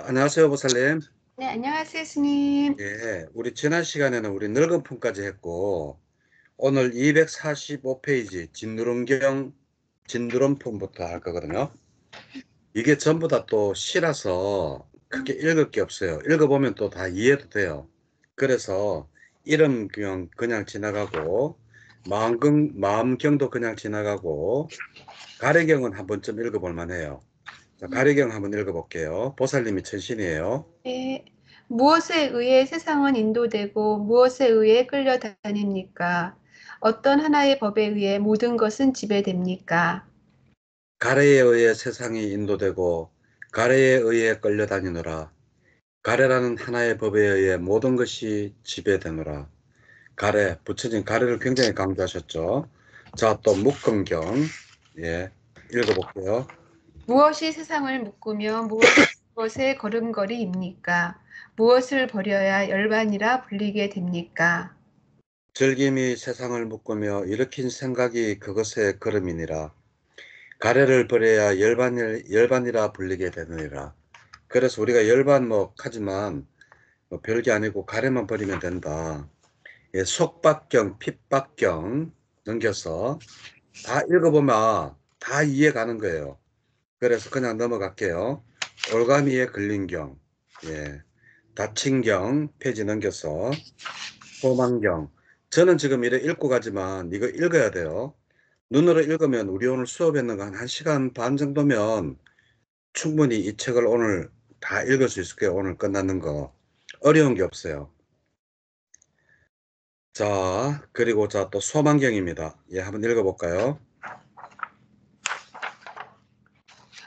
안녕하세요, 보살님. 네, 안녕하세요, 스님. 예, 우리 지난 시간에는 우리 늙은 품까지 했고, 오늘 245페이지 진누름품부터 할 거거든요. 이게 전부 다 또 시라서 크게 읽을 게 없어요. 읽어보면 또 다 이해도 돼요. 그래서 이름경 그냥 지나가고, 마음경도 그냥 지나가고, 가래경은 한 번쯤 읽어볼 만해요. 자, 가래경 한번 읽어볼게요. 보살님이 천신이에요. 네, 무엇에 의해 세상은 인도되고 무엇에 의해 끌려다닙니까? 어떤 하나의 법에 의해 모든 것은 지배됩니까? 가래에 의해 세상이 인도되고 가래에 의해 끌려다니느라. 가래라는 하나의 법에 의해 모든 것이 지배되느라. 가래, 붙여진 가래를 굉장히 강조하셨죠. 자, 또 묶음경. 예, 읽어볼게요. 무엇이 세상을 묶으며 무엇이 그것의 걸음걸이입니까? 무엇을 버려야 열반이라 불리게 됩니까? 즐김이 세상을 묶으며 일으킨 생각이 그것의 걸음이니라. 가래를 버려야 열반이라 불리게 되느니라. 그래서 우리가 열반하지만 뭐 별게 아니고 가래만 버리면 된다. 예, 속박경, 핍박경 넘겨서 다 읽어보면 다 이해 가는 거예요. 그래서 그냥 넘어갈게요. 올가미에 걸린 경, 예, 다친 경, 페이지 넘겨서 소망경. 저는 지금 이래 읽고 가지만 이거 읽어야 돼요. 눈으로 읽으면 우리 오늘 수업했는 거 한 1시간 반 정도면 충분히 이 책을 오늘 다 읽을 수 있을 거예요. 오늘 끝나는 거. 어려운 게 없어요. 자, 그리고 자, 또 소망경입니다. 예, 한번 읽어볼까요?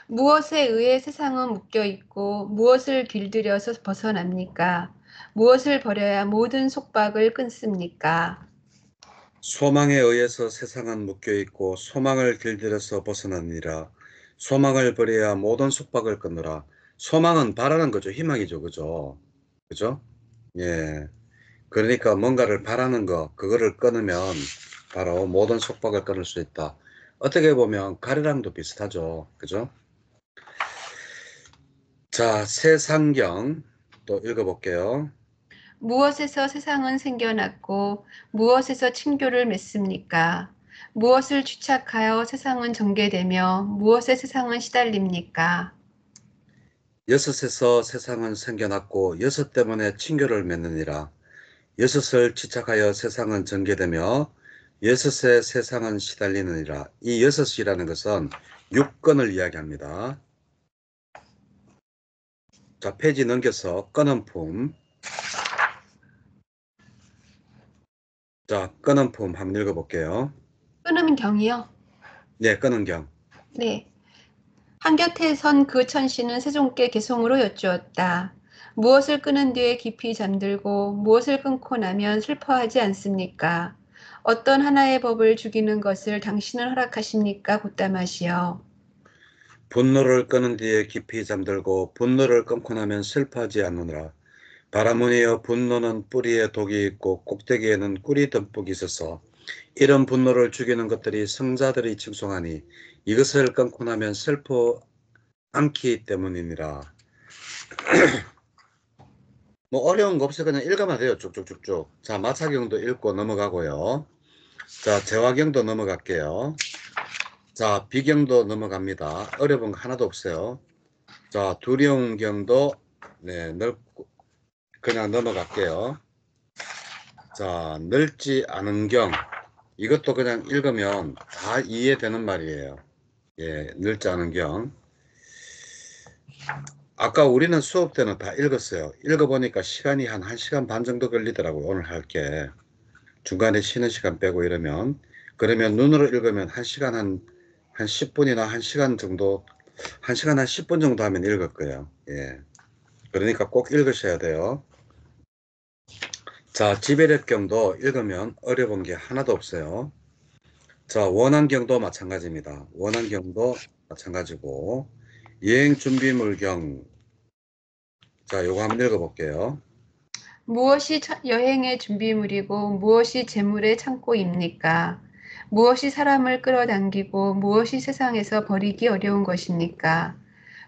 무엇에 의해 세상은 묶여 있고 무엇을 길들여서 벗어납니까? 무엇을 버려야 모든 속박을 끊습니까? 소망에 의해서 세상은 묶여 있고 소망을 길들여서 벗어나니라. 소망을 버려야 모든 속박을 끊느라. 소망은 바라는 거죠. 희망이죠. 그죠? 그죠? 예. 그러니까 뭔가를 바라는 거, 그거를 끊으면 바로 모든 속박을 끊을 수 있다. 어떻게 보면 가래랑도 비슷하죠. 그죠? 자, 세상경 또 읽어볼게요. 무엇에서 세상은 생겨났고 무엇에서 친교를 맺습니까? 무엇을 취착하여 세상은 전개되며 무엇에 세상은 시달립니까? 여섯에서 세상은 생겨났고 여섯 때문에 친교를 맺느니라. 여섯을 지착하여 세상은 전개되며 여섯에 세상은 시달리느니라. 이 여섯이라는 것은 육건을 이야기합니다. 자, 페이지 넘겨서 끊은 품. 자, 끊은 품 한번 읽어볼게요. 끊으면 경이요. 네, 끊은 경. 네. 한곁에 선 그 천씨는 세종께 개송으로 여쭈었다. 무엇을 끊은 뒤에 깊이 잠들고 무엇을 끊고 나면 슬퍼하지 않습니까? 어떤 하나의 법을 죽이는 것을 당신은 허락하십니까? 곧다마시여. 분노를 끄는 뒤에 깊이 잠들고 분노를 끊고 나면 슬퍼하지 않느니라. 바라무니여 분노는 뿌리에 독이 있고 꼭대기에는 꿀이 듬뿍 있어서 이런 분노를 죽이는 것들이 성자들이 칭송하니 이것을 끊고 나면 슬퍼 않기 때문이니라. 뭐 어려운 거 없어요. 그냥 읽으면 돼요. 쭉쭉쭉쭉. 자, 마차경도 읽고 넘어가고요. 자, 재화경도 넘어갈게요. 자, 비경도 넘어갑니다. 어려운 거 하나도 없어요. 자, 두려움경도 네, 그냥 넘어갈게요. 자, 넓지 않은 경. 이것도 그냥 읽으면 다 이해되는 말이에요. 예, 넓지 않은 경. 아까 우리는 수업 때는 다 읽었어요. 읽어보니까 시간이 한 1시간 반 정도 걸리더라고요. 오늘 할 게. 중간에 쉬는 시간 빼고 이러면. 그러면 눈으로 읽으면 1시간 한 10분이나 1시간 정도, 1시간 한 10분 정도 하면 읽을 거예요. 예. 그러니까 꼭 읽으셔야 돼요. 자, 지배력경도 읽으면 어려운 게 하나도 없어요. 자, 원한경도 마찬가지입니다. 원한경도 마찬가지고, 여행준비물경. 자, 요거 한번 읽어볼게요. 무엇이 여행의 준비물이고 무엇이 재물의 창고입니까? 무엇이 사람을 끌어당기고 무엇이 세상에서 버리기 어려운 것입니까?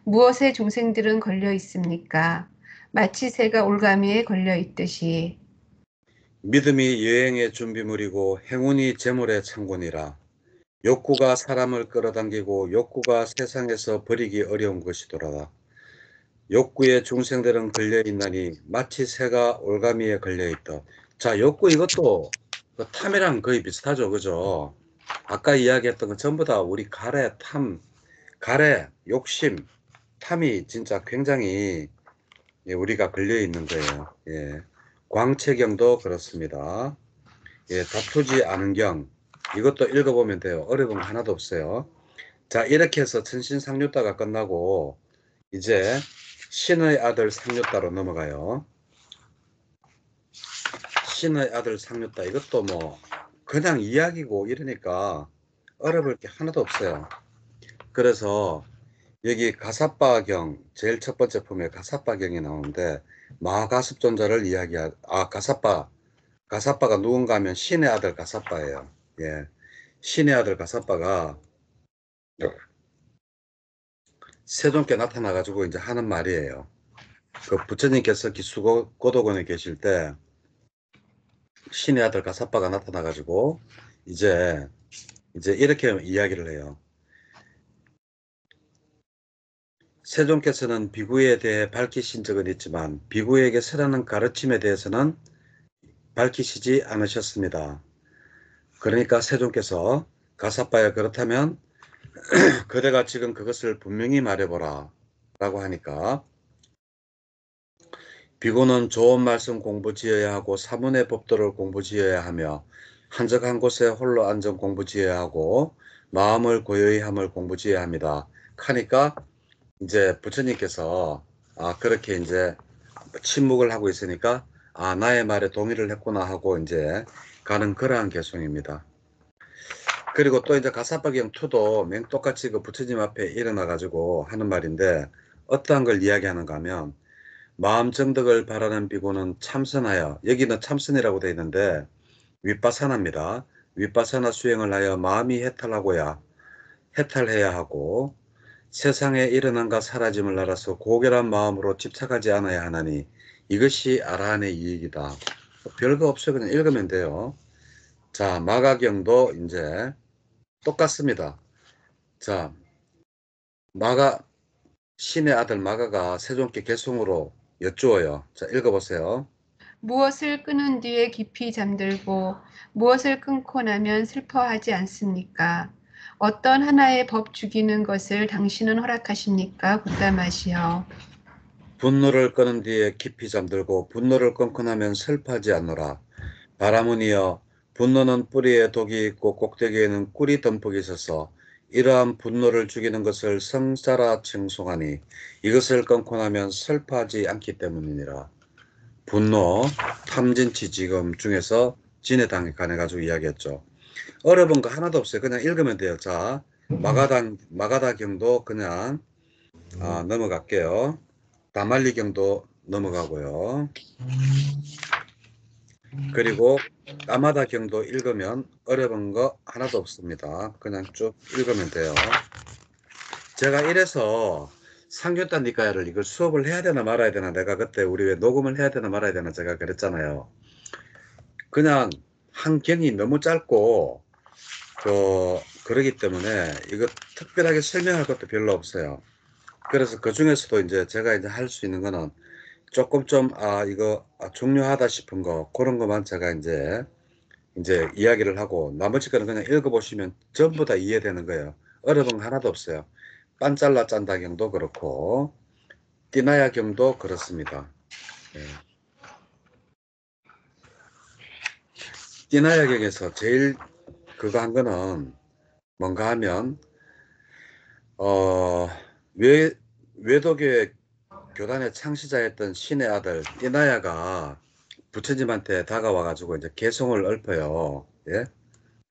무엇에 중생들은 걸려 있습니까? 마치 새가 올가미에 걸려 있듯이. 믿음이 여행의 준비물이고 행운이 재물의 창곤이라. 욕구가 사람을 끌어당기고 욕구가 세상에서 버리기 어려운 것이더라. 욕구에 중생들은 걸려있나니 마치 새가 올가미에 걸려있다. 자, 욕구 이것도 그 탐이랑 거의 비슷하죠. 그죠? 아까 이야기했던 건 전부 다 우리 가래, 욕심, 탐이 진짜 굉장히 우리가 걸려있는 거예요. 예. 광채경도 그렇습니다. 예, 다투지 않은 경. 이것도 읽어보면 돼요. 어려운 거 하나도 없어요. 자, 이렇게 해서 천신상류따가 끝나고 이제 신의 아들 상류따로 넘어가요. 신의 아들 상류따 이것도 뭐 그냥 이야기고 이러니까 어려울 게 하나도 없어요. 그래서 여기 가사빠경 제일 첫 번째 품에 가사빠경이 나오는데 마가습존자를 가사빠가 누군가 하면 신의 아들 가사빠예요. 예. 신의 아들 가사빠가 세존께 나타나가지고 이제 하는 말이에요. 그 부처님께서 기수고도곤에 계실 때 신의 아들 가사빠가 나타나가지고 이제 이렇게 이야기를 해요. 세존께서는 비구에 대해 밝히신 적은 있지만 비구에게 서라는 가르침에 대해서는 밝히시지 않으셨습니다. 그러니까 세존께서 가사빠야 그렇다면 그대가 지금 그것을 분명히 말해보라 라고 하니까 비구는 좋은 말씀 공부 지어야 하고 사문의 법도를 공부 지어야 하며 한적한 곳에 홀로 앉은 공부 지어야 하고 마음을 고요히 함을 공부 지어야 합니다. 하니까 이제 부처님께서 그렇게 이제 침묵을 하고 있으니까 나의 말에 동의를 했구나 하고 이제 가는 그러한 개송입니다. 그리고 또 이제 가사박경 2도 맹똑같이 그 부처님 앞에 일어나 가지고 하는 말인데 어떠한 걸 이야기하는가 하면 마음 정덕을 바라는 비구는 참선하여, 여기는 참선이라고 되어 있는데 윗바사나입니다. 윗바사나 수행을 하여 마음이 해탈해야 하고 세상에 일어난가 사라짐을 알아서 고결한 마음으로 집착하지 않아야 하나니 이것이 아라한의 이익이다. 별거 없어요. 그냥 읽으면 돼요. 자, 마가경도 이제 똑같습니다. 자, 신의 아들 마가가 세존께 개송으로 여쭈어요. 자, 읽어보세요. 무엇을 끊은 뒤에 깊이 잠들고 무엇을 끊고 나면 슬퍼하지 않습니까? 어떤 하나의 법 죽이는 것을 당신은 허락하십니까? 굿다마시여. 분노를 끄는 뒤에 깊이 잠들고 분노를 끊고 나면 슬퍼하지 않노라. 바라문이여, 분노는 뿌리에 독이 있고 꼭대기에는 꿀이 듬뿍 있어서 이러한 분노를 죽이는 것을 성자라 칭송하니 이것을 끊고 나면 슬퍼하지 않기 때문이니라. 분노, 탐진치 지금 중에서 진에 관해가지고 이야기했죠. 어려운 거 하나도 없어요. 그냥 읽으면 돼요. 자, 마가다경도 그냥 넘어갈게요. 다말리경도 넘어가고요. 그리고 까마다경도 읽으면 어려운 거 하나도 없습니다. 그냥 쭉 읽으면 돼요. 제가 이래서 상교단 니까야를 이걸 수업을 해야 되나 말아야 되나, 내가 그때 우리 왜 녹음을 해야 되나 말아야 되나 제가 그랬잖아요. 그냥 한 경이 너무 짧고 그러기 때문에 이거 특별하게 설명할 것도 별로 없어요. 그래서 그 중에서도 이제 제가 이제 할 수 있는 거는 조금 좀 이거 중요하다 싶은 거 그런 것만 제가 이제 이야기를 하고 나머지 거는 그냥 읽어보시면 전부 다 이해되는 거예요. 어려운 거 하나도 없어요. 빤잘라 짠다경도 그렇고 띠나야경도 그렇습니다. 예. 띠나야경에서 제일 그거 한 거는 뭔가 하면 외도교의 교단의 창시자였던 신의 아들 띠나야가 부처님한테 다가와가지고 이제 개송을 읊어요. 예?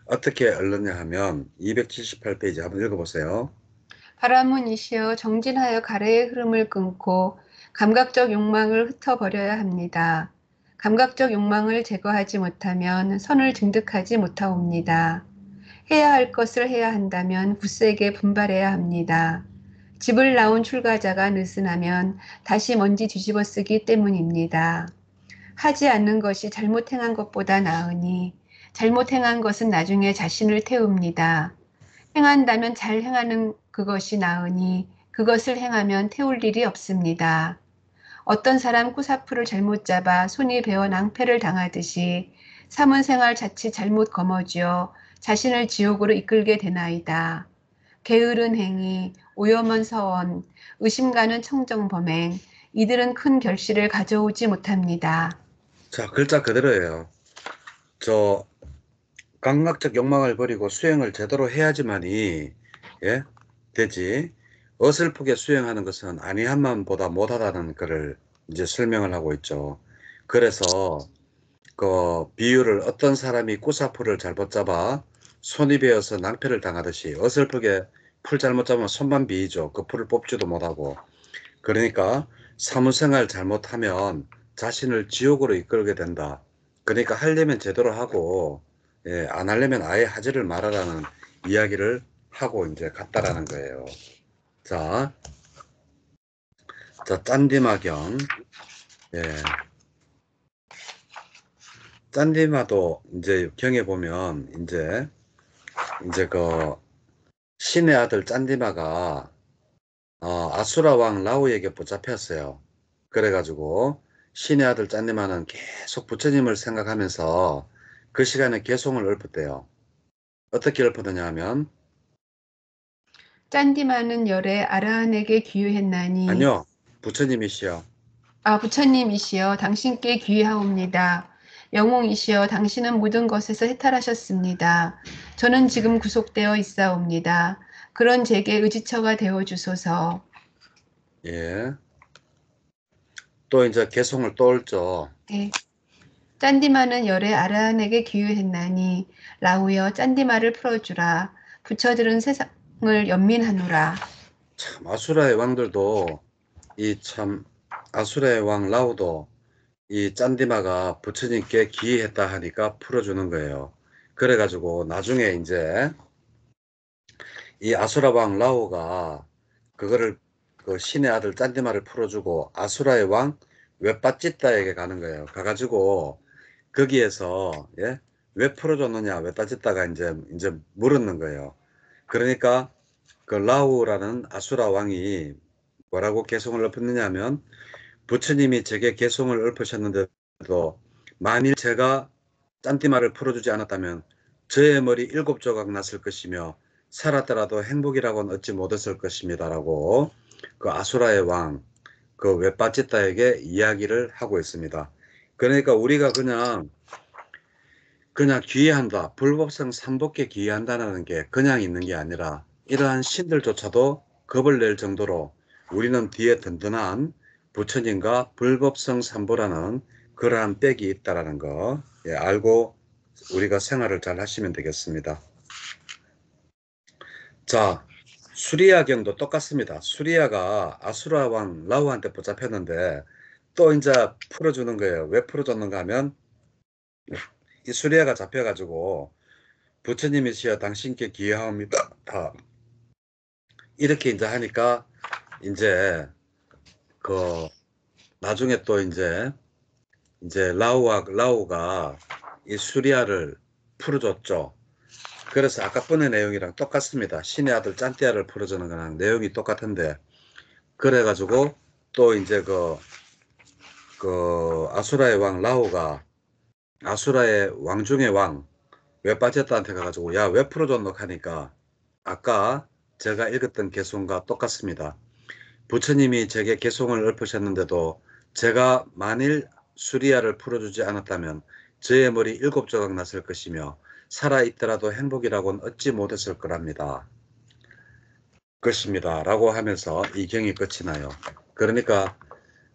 어떻게 읊느냐 하면 278페이지 한번 읽어보세요. 바라문이시여 정진하여 가래의 흐름을 끊고 감각적 욕망을 흩어버려야 합니다. 감각적 욕망을 제거하지 못하면 선을 증득하지 못하옵니다. 해야 할 것을 해야 한다면 굳세게 분발해야 합니다. 집을 나온 출가자가 느슨하면 다시 먼지 뒤집어 쓰기 때문입니다. 하지 않는 것이 잘못 행한 것보다 나으니 잘못 행한 것은 나중에 자신을 태웁니다. 행한다면 잘 행하는 그것이 나으니 그것을 행하면 태울 일이 없습니다. 어떤 사람 쿠사프를 잘못 잡아 손이 베어 낭패를 당하듯이 사문생활 자칫 잘못 거머쥐어 자신을 지옥으로 이끌게 되나이다. 게으른 행위, 오염한 서원, 의심 가는 청정범행, 이들은 큰 결실을 가져오지 못합니다. 자, 글자 그대로예요. 저 강락적 욕망을 버리고 수행을 제대로 해야지만이 예? 되지. 어설프게 수행하는 것은 아니함만보다 못하다는 것을 이제 설명을 하고 있죠. 그래서 그 비유를 어떤 사람이 꾸사풀을 잘못 잡아 손이 베어서 낭패를 당하듯이 어설프게 풀 잘못 잡으면 손만 비이죠. 그 풀을 뽑지도 못하고. 그러니까 사무생활 잘못하면 자신을 지옥으로 이끌게 된다. 그러니까 하려면 제대로 하고 예, 안 하려면 아예 하지를 말아라는 이야기를 하고 이제 갔다라는 거예요. 자, 짠디마경. 예. 짠디마도 이제 경에 보면 이제 그 신의 아들 짠디마가 아수라 왕 라우에게 붙잡혔어요. 그래가지고 신의 아들 짠디마는 계속 부처님을 생각하면서 그 시간에 개송을 읊었대요. 어떻게 읊었느냐 하면 짠디마는 열에 아라한에게 귀유했나니 아니요, 부처님이시여. 부처님이시여 당신께 귀하옵니다. 영웅이시여 당신은 모든 것에서 해탈하셨습니다. 저는 지금 구속되어 있사옵니다. 그런 제게 의지처가 되어 주소서. 예. 또 이제 개송을 또 읊죠. 네. 짠디마는 열에 아라한에게 귀유했나니 라우여 짠디마를 풀어주라. 부처들은 세상을 연민하노라. 참 아수라의 왕들도 이 참 아수라의 왕 라우도 이 짠디마가 부처님께 기이했다 하니까 풀어주는 거예요. 그래가지고 나중에 이제 이 아수라 왕 라오가 그거를 그 신의 아들 짠디마를 풀어주고 아수라의 왕 웨빠찌따에게 가는 거예요. 가가지고 거기에서 예? 왜 풀어줬느냐 웨빠찌따가 이제 물었는 거예요. 그러니까 그 라우라는 아수라 왕이 뭐라고 개송을 읊었느냐 하면 부처님이 제게 개송을 읊으셨는데도 만일 제가 짠띠마를 풀어주지 않았다면 저의 머리 7조각 났을 것이며 살았더라도 행복이라고는 얻지 못했을 것입니다 라고 그 아수라의 왕 그 웹바찌따에게 이야기를 하고 있습니다. 그러니까 우리가 그냥 귀의한다, 불법성 삼복에 귀의한다는 게 그냥 있는 게 아니라 이러한 신들조차도 겁을 낼 정도로 우리는 뒤에 든든한 부처님과 불법성 삼보라는 그러한 백이 있다라는 거 예, 알고 우리가 생활을 잘 하시면 되겠습니다. 자, 수리야경도 똑같습니다. 수리야가 아수라 왕 라우한테 붙잡혔는데 또 이제 풀어주는 거예요. 왜 풀어줬는가 하면 이 수리야가 잡혀가지고 부처님이시여 당신께 기여하옵니다. 이렇게 이제 하니까 이제 그 나중에 또 이제 라우가 이 수리야를 풀어줬죠. 그래서 아까 번의 내용이랑 똑같습니다. 신의 아들 짠띠아를 풀어주는 거랑 내용이 똑같은데 그래가지고 또 이제 그 아수라의 왕 라오가 아수라의 왕 중의 왕 웹바제따한테 가가지고 야 왜 풀어줬노 하니까 아까 제가 읽었던 개송과 똑같습니다. 부처님이 제게 개송을 읊으셨는데도 제가 만일 수리야를 풀어주지 않았다면 저의 머리 7조각 났을 것이며 살아있더라도 행복이라고는 얻지 못했을 거랍니다. 것입니다. 라고 하면서 이 경이 끝이 나요. 그러니까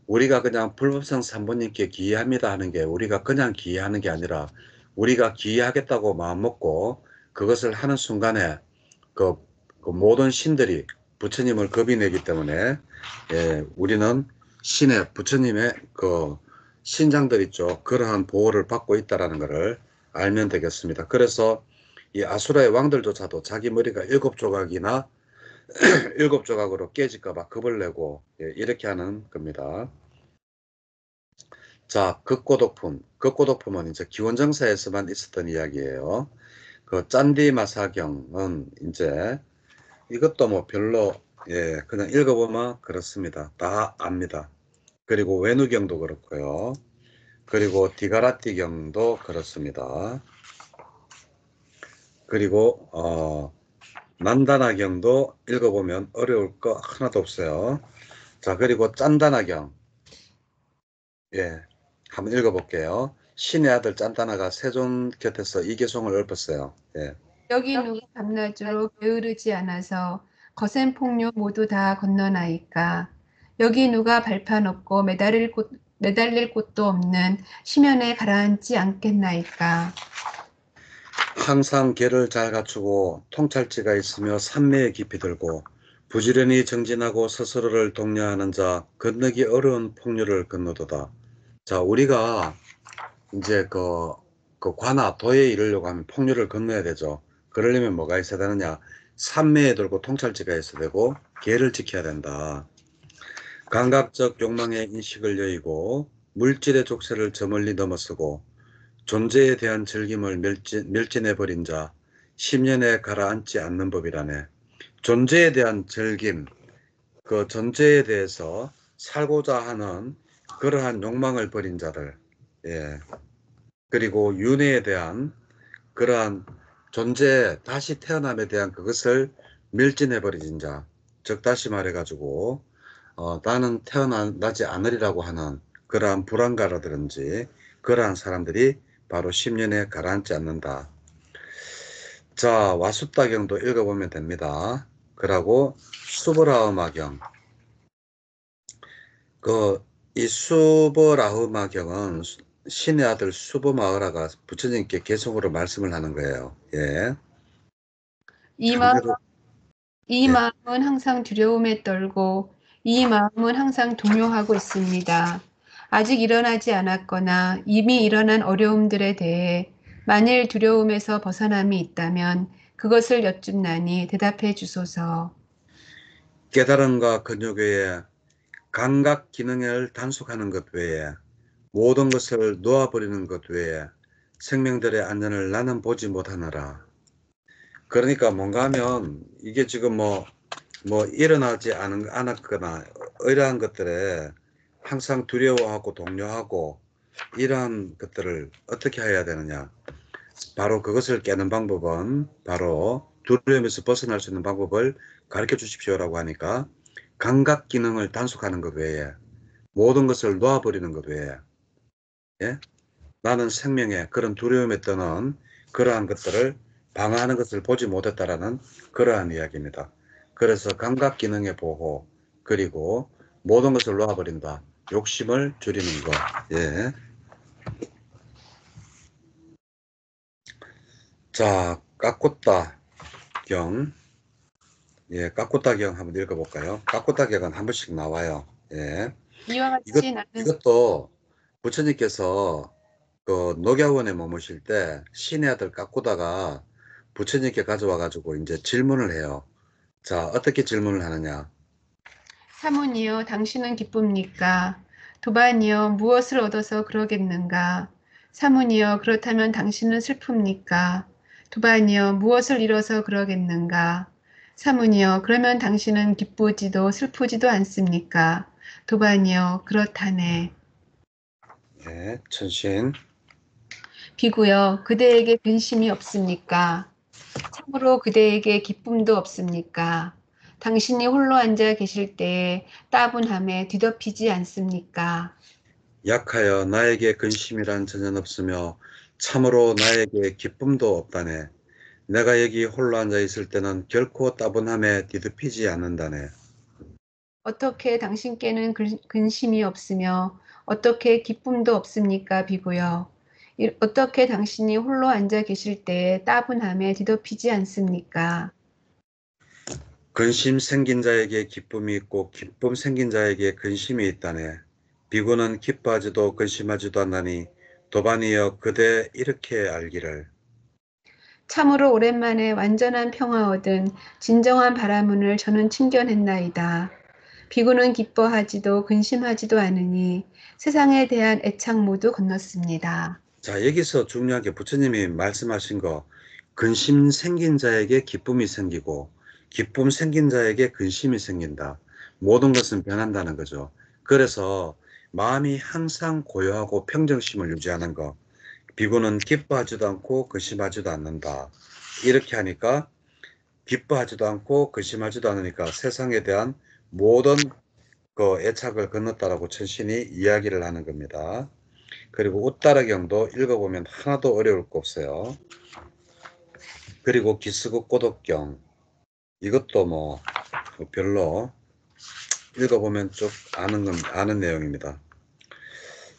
우리가 그냥 불법성 산부님께 기이합니다 하는 게 우리가 그냥 기이하는 게 아니라 우리가 기이하겠다고 마음먹고 그것을 하는 순간에 그 모든 신들이 부처님을 겁이 내기 때문에 예, 우리는 신의 부처님의 그 신장들 있죠. 그러한 보호를 받고 있다는 것을 알면 되겠습니다. 그래서 이 아수라의 왕들조차도 자기 머리가 7조각이나 일곱 조각으로 깨질까봐 겁을 내고 이렇게 하는 겁니다. 자, 극고독품. 극고독품은 이제 기원정사에서만 있었던 이야기예요. 그 짠디마사경은 이제 이것도 뭐 별로 그냥 읽어보면 그렇습니다. 다 압니다. 그리고 외누경도 그렇고요. 그리고 디가라티경도 그렇습니다. 그리고 난다나경도 읽어보면 어려울 거 하나도 없어요. 자, 그리고 짠다나경. 한번 읽어볼게요. 신의 아들 짠다나가 세존 곁에서 이계송을 읊었어요. 여기 누가 밤낮으로 게으르지 않아서 거센 폭류 모두 다 건너나이까. 여기 누가 발판 없고 매달릴 곳도 없는 시면에 가라앉지 않겠나이까. 항상 계를 잘 갖추고 통찰지가 있으며 산매에 깊이 들고 부지런히 정진하고 스스로를 독려하는 자 건너기 어려운 폭류를 건너도다. 자, 우리가 이제 그 관아 도에 이르려고 하면 폭류를 건너야 되죠. 그러려면 뭐가 있어야 되느냐? 산매에 들고 통찰지가 있어야 되고 계를 지켜야 된다. 감각적 욕망의 인식을 여의고 물질의 족쇄를 저 멀리 넘어서고 존재에 대한 즐김을 멸진해버린 자, 10년에 가라앉지 않는 법이라네. 존재에 대한 즐김, 그 존재에 대해서 살고자 하는 그러한 욕망을 버린 자들, 그리고 윤회에 대한 그러한 존재, 다시 태어남에 대한 그것을 멸진해버린 자, 즉 다시 말해가지고 나는 태어나지 않으리라고 하는 그러한 불안가라든지 그러한 사람들이 바로 10년에 가라앉지 않는다. 자, 와숫다경도 읽어보면 됩니다. 그러고 수보라흐마경. 이 수보라흐마경은 신의 아들 수보마하라가 부처님께 개성으로 말씀을 하는 거예요. 이 마음, 참외로, 이 예. 마음은 항상 두려움에 떨고 이 마음은 항상 동요하고 있습니다. 아직 일어나지 않았거나 이미 일어난 어려움들에 대해 만일 두려움에서 벗어남이 있다면 그것을 여쭙나니 대답해 주소서. 깨달음과 근육 외에 감각 기능을 단속하는 것 외에 모든 것을 놓아버리는 것 외에 생명들의 안전을 나는 보지 못하느라. 그러니까 뭔가 하면 이게 지금 뭐 일어나지 않았거나 이러한 것들에 항상 두려워하고 동요하고 이러한 것들을 어떻게 해야 되느냐. 바로 그것을 깨는 방법은 바로 두려움에서 벗어날 수 있는 방법을 가르쳐 주십시오라고 하니까 감각 기능을 단속하는 것 외에 모든 것을 놓아버리는 것 외에 나는 생명에 그런 두려움에 떠는 그러한 것들을 방어하는 것을 보지 못했다라는 그러한 이야기입니다. 그래서 감각 기능의 보호 그리고 모든 것을 놓아버린다. 욕심을 줄이는 것. 자, 까꼬따 경. 까꼬따 경 한번 읽어볼까요? 까꼬따 경은 한 번씩 나와요. 이와 같이 나는 이것도 부처님께서 그 녹야원에 머무실 때 신의 아들 까꾸다가 부처님께 가져와 가지고 이제 질문을 해요. 자, 어떻게 질문을 하느냐? 사문이여 당신은 기쁩니까? 도반이여 무엇을 얻어서 그러겠는가? 사문이여 그렇다면 당신은 슬픕니까? 도반이여 무엇을 잃어서 그러겠는가? 사문이여 그러면 당신은 기쁘지도 슬프지도 않습니까? 도반이여 그렇다네. 천신. 비구여 그대에게 근심이 없습니까? 참으로 그대에게 기쁨도 없습니까? 당신이 홀로 앉아 계실 때에 따분함에 뒤덮이지 않습니까? 약하여 나에게 근심이란 전혀 없으며 참으로 나에게 기쁨도 없다네. 내가 여기 홀로 앉아 있을 때는 결코 따분함에 뒤덮이지 않는다네. 어떻게 당신께는 근심이 없으며 어떻게 기쁨도 없습니까, 비구여? 어떻게 당신이 홀로 앉아 계실 때에 따분함에 뒤덮이지 않습니까? 근심 생긴 자에게 기쁨이 있고 기쁨 생긴 자에게 근심이 있다네. 비구는 기뻐하지도 근심하지도 않나니 도반이여 그대 이렇게 알기를. 참으로 오랜만에 완전한 평화 얻은 진정한 바라문을 저는 친견했나이다. 비구는 기뻐하지도 근심하지도 않으니 세상에 대한 애착 모두 건넜습니다. 자, 여기서 중요한 게 부처님이 말씀하신 거, 근심 생긴 자에게 기쁨이 생기고, 기쁨 생긴 자에게 근심이 생긴다. 모든 것은 변한다는 거죠. 그래서 마음이 항상 고요하고 평정심을 유지하는 거. 비구는 기뻐하지도 않고 근심하지도 않는다. 이렇게 하니까 기뻐하지도 않고 근심하지도 않으니까 세상에 대한 모든 그 애착을 건넜다라고 천신이 이야기를 하는 겁니다. 그리고 웃다라경도 읽어보면 하나도 어려울 거 없어요. 그리고 기스국 고독경, 이것도 뭐 별로 읽어보면 쭉 아는 내용입니다.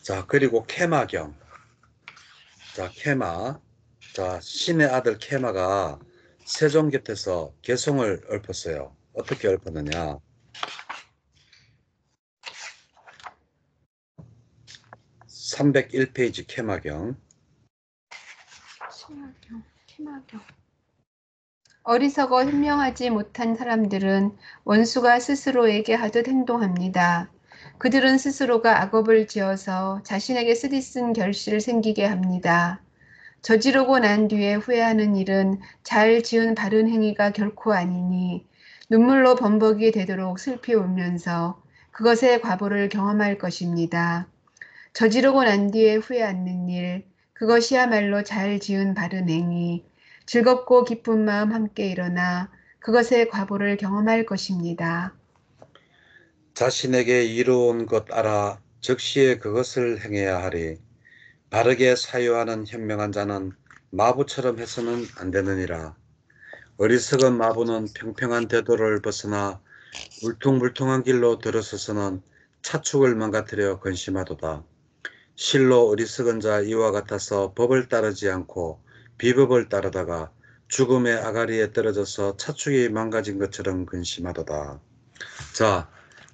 자, 그리고 케마경. 자, 케마. 자, 신의 아들 케마가 세종 곁에서 개성을 읊었어요. 어떻게 읊었느냐. 301페이지 케마경. 케마경. 어리석어 현명하지 못한 사람들은 원수가 스스로에게 하듯 행동합니다. 그들은 스스로가 악업을 지어서 자신에게 쓰디쓴 결실을 생기게 합니다. 저지르고 난 뒤에 후회하는 일은 잘 지은 바른 행위가 결코 아니니 눈물로 범벅이 되도록 슬피 울면서 그것의 과보를 경험할 것입니다. 저지르고 난 뒤에 후회하는 일, 그것이야말로 잘 지은 바른 행위, 즐겁고 기쁜 마음 함께 일어나 그것의 과보를 경험할 것입니다. 자신에게 이루어온 것 알아 즉시에 그것을 행해야 하리. 바르게 사유하는 현명한 자는 마부처럼 해서는 안 되느니라. 어리석은 마부는 평평한 대도를 벗어나 울퉁불퉁한 길로 들어서서는 차축을 망가뜨려 근심하도다. 실로 어리석은 자 이와 같아서 법을 따르지 않고 비법을 따르다가 죽음의 아가리에 떨어져서 차축이 망가진 것처럼 근심하도다. 자,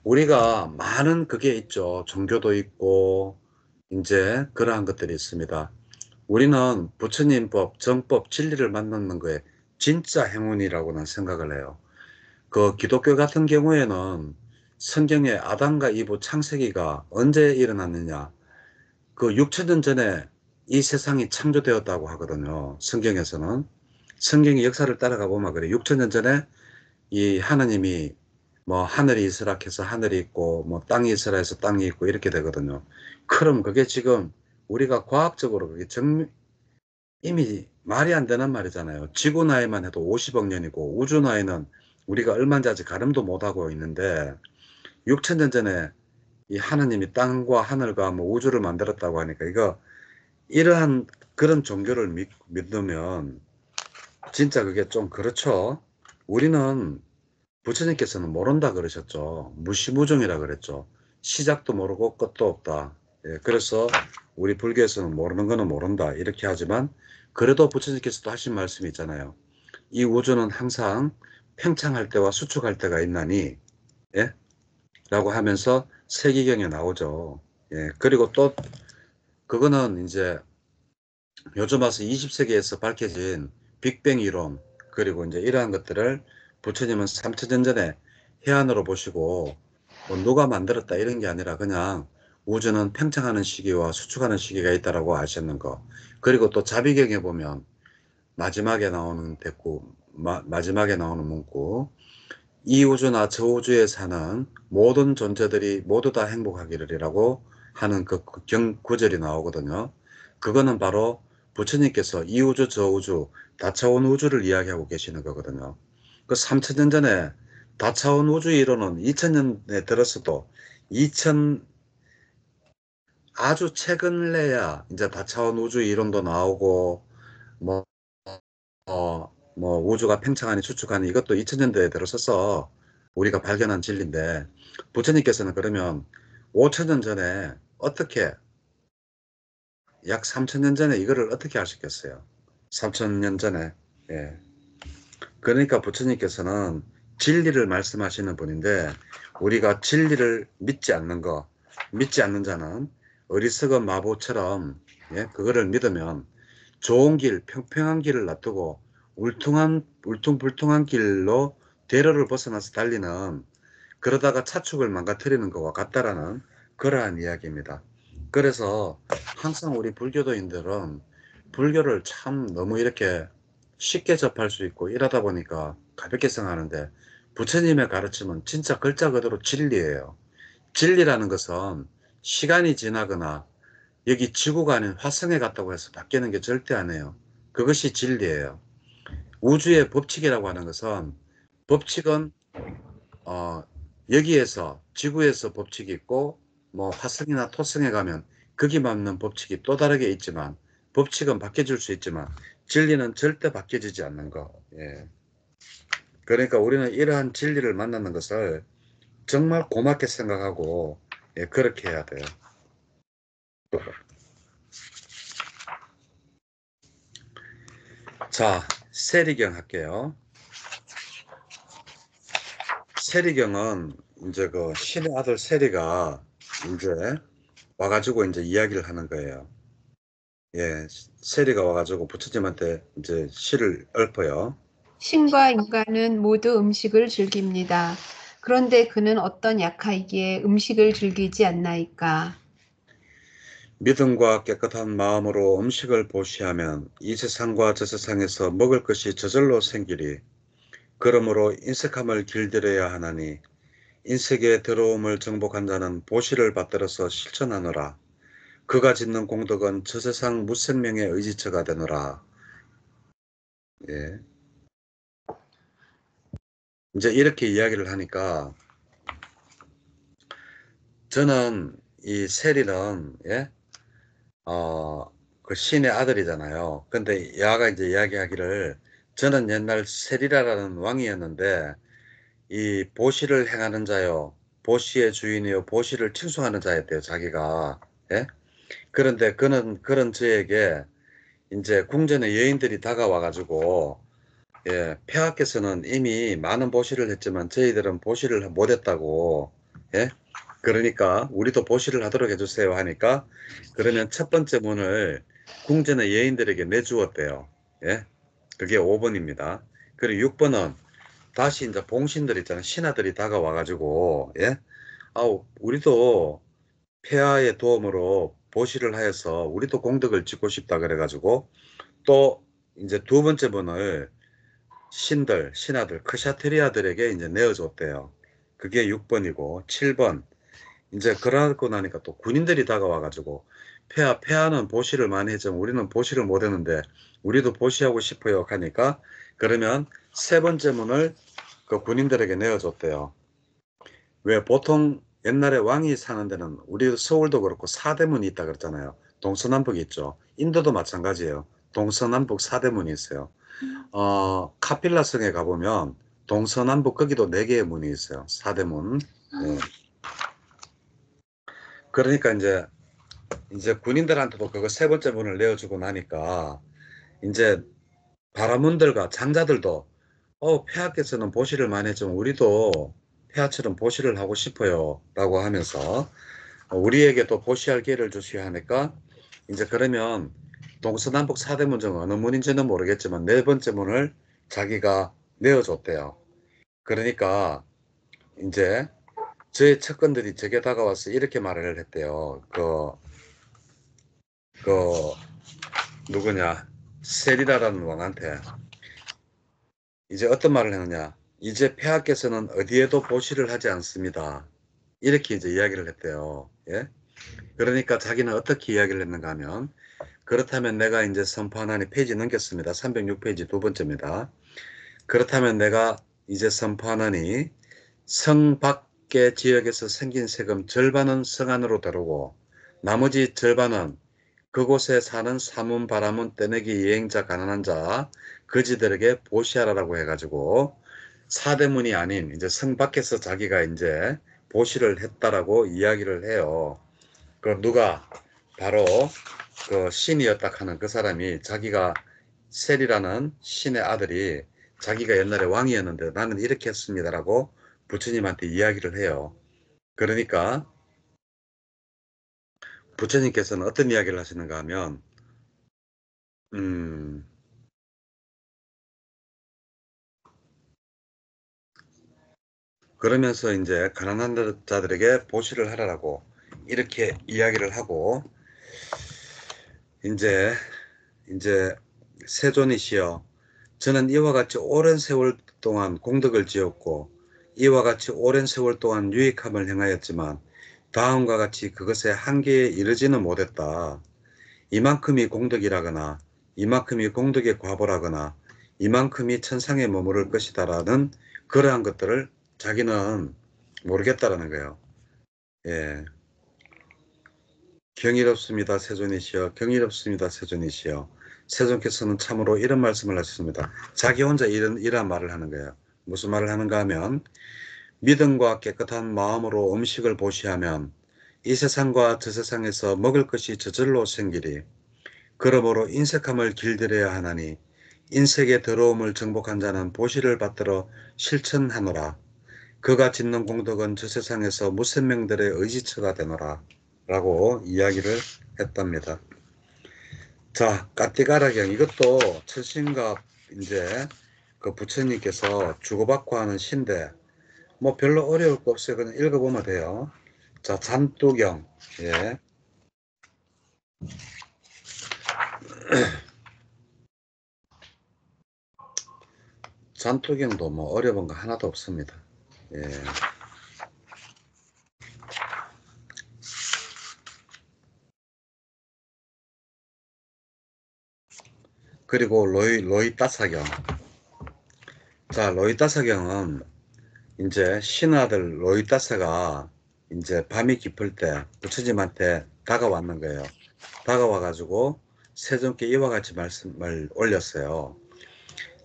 우리가 많은 그게 있죠. 종교도 있고 이제 그러한 것들이 있습니다. 우리는 부처님 법, 정법, 진리를 만나는 거에 진짜 행운이라고는 생각을 해요. 그 기독교 같은 경우에는 성경에 아담과 이브 창세기가 언제 일어났느냐. 그 6천년 전에 이 세상이 창조되었다고 하거든요. 성경에서는. 성경의 역사를 따라가 보면 그래. 6천년 전에 이 하느님이 뭐 하늘이 있으라 해서 하늘이 있고 뭐 땅이 있으라 해서 땅이 있고 이렇게 되거든요. 그럼 그게 지금 우리가 과학적으로 그게 이미 말이 안 되는 말이잖아요. 지구 나이만 해도 50억 년이고 우주 나이는 우리가 얼마인지 아직 가늠도 못하고 있는데 6천 년 전에 이 하느님이 땅과 하늘과 뭐 우주를 만들었다고 하니까 이거 이러한 그런 종교를 믿으면 진짜 그게 좀 그렇죠. 우리는 부처님께서는 모른다 그러셨죠. 무시무종이라 그랬죠. 시작도 모르고 끝도 없다. 예, 그래서 우리 불교에서는 모르는 거는 모른다 이렇게 하지만 그래도 부처님께서도 하신 말씀이 있잖아요. 이 우주는 항상 팽창할 때와 수축할 때가 있나니 예? 라고 하면서 세기경에 나오죠. 예, 그리고 또 그거는 이제 요즘 와서 20세기에서 밝혀진 빅뱅 이론 그리고 이제 이러한 것들을 부처님은 3천년 전에 해안으로 보시고 뭐 누가 만들었다 이런 게 아니라 그냥 우주는 팽창하는 시기와 수축하는 시기가 있다라고 아셨는 거. 그리고 또 자비경에 보면 마지막에 나오는 대꾸, 마지막에 나오는 문구. 이 우주나 저 우주에 사는 모든 존재들이 모두 다 행복하기를이라고 하는 그 구절이 나오거든요. 그거는 바로 부처님께서 이 우주 저 우주 다차원 우주를 이야기하고 계시는 거거든요. 그 3천년 전에 다차원 우주 이론은 2000년에 들었어도 2000 아주 최근에야 이제 다차원 우주 이론도 나오고 뭐, 뭐 우주가 팽창하니 수축하니 이것도 2000년대에 들어서서 우리가 발견한 진리인데 부처님께서는 그러면 5000년 전에 어떻게 약 3000년 전에 이거를 어떻게 하셨겠어요? 3000년 전에. 예. 그러니까 부처님께서는 진리를 말씀하시는 분인데 우리가 진리를 믿지 않는 거, 믿지 않는 자는 어리석은 마부처럼 예, 그거를 믿으면 좋은 길, 평평한 길을 놔두고 울퉁불퉁한 길로 대로를 벗어나서 달리는, 그러다가 차축을 망가뜨리는 것과 같다라는 그러한 이야기입니다. 그래서 항상 우리 불교도인들은 불교를 참 너무 이렇게 쉽게 접할 수 있고 이러다 보니까 가볍게 생각하는데, 부처님의 가르침은 진짜 글자 그대로 진리예요. 진리라는 것은 시간이 지나거나 여기 지구가 아닌 화성에 갔다고 해서 바뀌는 게 절대 아니에요. 그것이 진리예요. 우주의 법칙이라고 하는 것은, 법칙은 어, 여기에서 지구에서 법칙이 있고 뭐 화성이나 토성에 가면 거기 맞는 법칙이 또 다르게 있지만, 법칙은 바뀌어질 수 있지만 진리는 절대 바뀌어지지 않는 거. 예. 그러니까 우리는 이러한 진리를 만나는 것을 정말 고맙게 생각하고, 예, 그렇게 해야 돼요. 자, 세리경 할게요. 세리경은 이제 그 신의 아들 세리가 이제 와가지고 이제 이야기를 하는 거예요. 예, 세리가 와가지고 부처님한테 이제 시를 읊어요. 신과 인간은 모두 음식을 즐깁니다. 그런데 그는 어떤 약하이기에 음식을 즐기지 않나이까? 믿음과 깨끗한 마음으로 음식을 보시하면 이 세상과 저 세상에서 먹을 것이 저절로 생기리. 그러므로 인색함을 길들여야 하나니 인색의 더러움을 정복한 자는 보시를 받들어서 실천하노라. 그가 짓는 공덕은 저 세상 무생명의 의지처가 되노라. 예. 이제 이렇게 이야기를 하니까 저는 이 세리는, 예, 그 신의 아들이잖아요. 근데 야가 이제 이야기하기를, 저는 옛날 세리라라는 왕이었는데 이 보시를 행하는 자요, 보시의 주인이요, 보시를 칭송하는 자였대요, 자기가. 예? 그런데 그는 그런 저에게 이제 궁전에 여인들이 다가와가지고, 예, 폐하께서는 이미 많은 보시를 했지만 저희들은 보시를 못했다고, 예? 그러니까 우리도 보시를 하도록 해주세요 하니까, 그러면 첫 번째 문을 궁전의 여인들에게 내주었대요. 예? 그게 5번입니다. 그리고 6번은 다시 이제 봉신들 있잖아요. 신하들이 다가와가지고, 예? 아우, 우리도 폐하의 도움으로 보시를 하여서 우리도 공덕을 짓고 싶다 그래가지고, 또 이제 두 번째 문을 신하들, 크샤트리아들에게 이제 내어줬대요. 그게 6번이고, 7번. 이제 그러고 나니까 또 군인들이 다가와가지고, 폐하는 보시를 많이 했지만 우리는 보시를 못했는데, 우리도 보시하고 싶어요 하니까, 그러면 세 번째 문을 그 군인들에게 내어줬대요. 왜 보통 옛날에 왕이 사는 데는, 우리 서울도 그렇고 사대문이 있다 그랬잖아요. 동서남북이 있죠. 인도도 마찬가지예요. 동서남북 사대문이 있어요. 카필라 성에 가보면 동서남북 거기도 네 개의 문이 있어요. 사대문. 예. 그러니까 이제 군인들한테도 그거 세 번째 문을 내어주고 나니까 이제 바라문들과 장자들도, 폐하께서는 보시를 많이 했지만 우리도 폐하처럼 보시를 하고 싶어요 라고 하면서, 우리에게도 보시할 기회를 주시야 하니까, 이제 그러면 동서남북 사대문 중 어느 문인지는 모르겠지만 네 번째 문을 자기가 내어줬대요. 그러니까 이제 저의 측근들이 제게 다가와서 이렇게 말을 했대요. 그 누구냐, 세리라라는 왕한테 이제 어떤 말을 했느냐, 이제 폐하께서는 어디에도 보시를 하지 않습니다. 이렇게 이제 이야기를 했대요. 예? 그러니까 자기는 어떻게 이야기를 했는가 하면, 그렇다면 내가 이제 선포하나니, 페이지 넘겼습니다. 306페이지 두 번째입니다. 그렇다면 내가 이제 선포하나니 성 밖의 지역에서 생긴 세금 절반은 성 안으로 들어오고 나머지 절반은 그곳에 사는 사문, 바라문, 떼내기, 여행자, 가난한 자, 거지들에게 보시하라라고 해가지고 사대문이 아닌 이제 성 밖에서 자기가 이제 보시를 했다라고 이야기를 해요. 그 누가 바로 그 신이었다 하는 그 사람이, 자기가 셀이라는 신의 아들이 자기가 옛날에 왕이었는데 나는 이렇게 했습니다라고 부처님한테 이야기를 해요. 그러니까 부처님께서는 어떤 이야기를 하시는가 하면, 음, 그러면서 이제 가난한 자들에게 보시를 하라고 이렇게 이야기를 하고, 이제 세존이시여, 저는 이와 같이 오랜 세월 동안 공덕을 지었고 이와 같이 오랜 세월 동안 유익함을 행하였지만 다음과 같이 그것의 한계에 이르지는 못했다. 이만큼이 공덕이라거나 이만큼이 공덕의 과보라거나 이만큼이 천상에 머무를 것이다라는 그러한 것들을 자기는 모르겠다라는 거예요. 예. 경이롭습니다, 세존이시여. 경이롭습니다, 세존이시여. 세존께서는 참으로 이런 말씀을 하셨습니다. 자기 혼자 이런 말을 하는 거예요. 무슨 말을 하는가 하면, 믿음과 깨끗한 마음으로 음식을 보시하면 이 세상과 저 세상에서 먹을 것이 저절로 생기리. 그러므로 인색함을 길들여야 하나니 인색의 더러움을 정복한 자는 보시를 받들어 실천하노라. 그가 짓는 공덕은 저 세상에서 무생명들의 의지처가 되노라. 라고 이야기를 했답니다. 자, 까띠가라경, 이것도 철신갑 이제 그 부처님께서 주고받고 하는 시인데 뭐 별로 어려울 거 없어요. 그냥 읽어보면 돼요. 자, 잔뚜경. 예. 잔뚜경도 뭐 어려운 거 하나도 없습니다. 예. 그리고 로이따사경. 자, 로이따사경은 이제 신하들 로이따사가 이제 밤이 깊을 때 부처님한테 다가왔는 거예요. 다가와가지고 세존께 이와 같이 말씀을 올렸어요.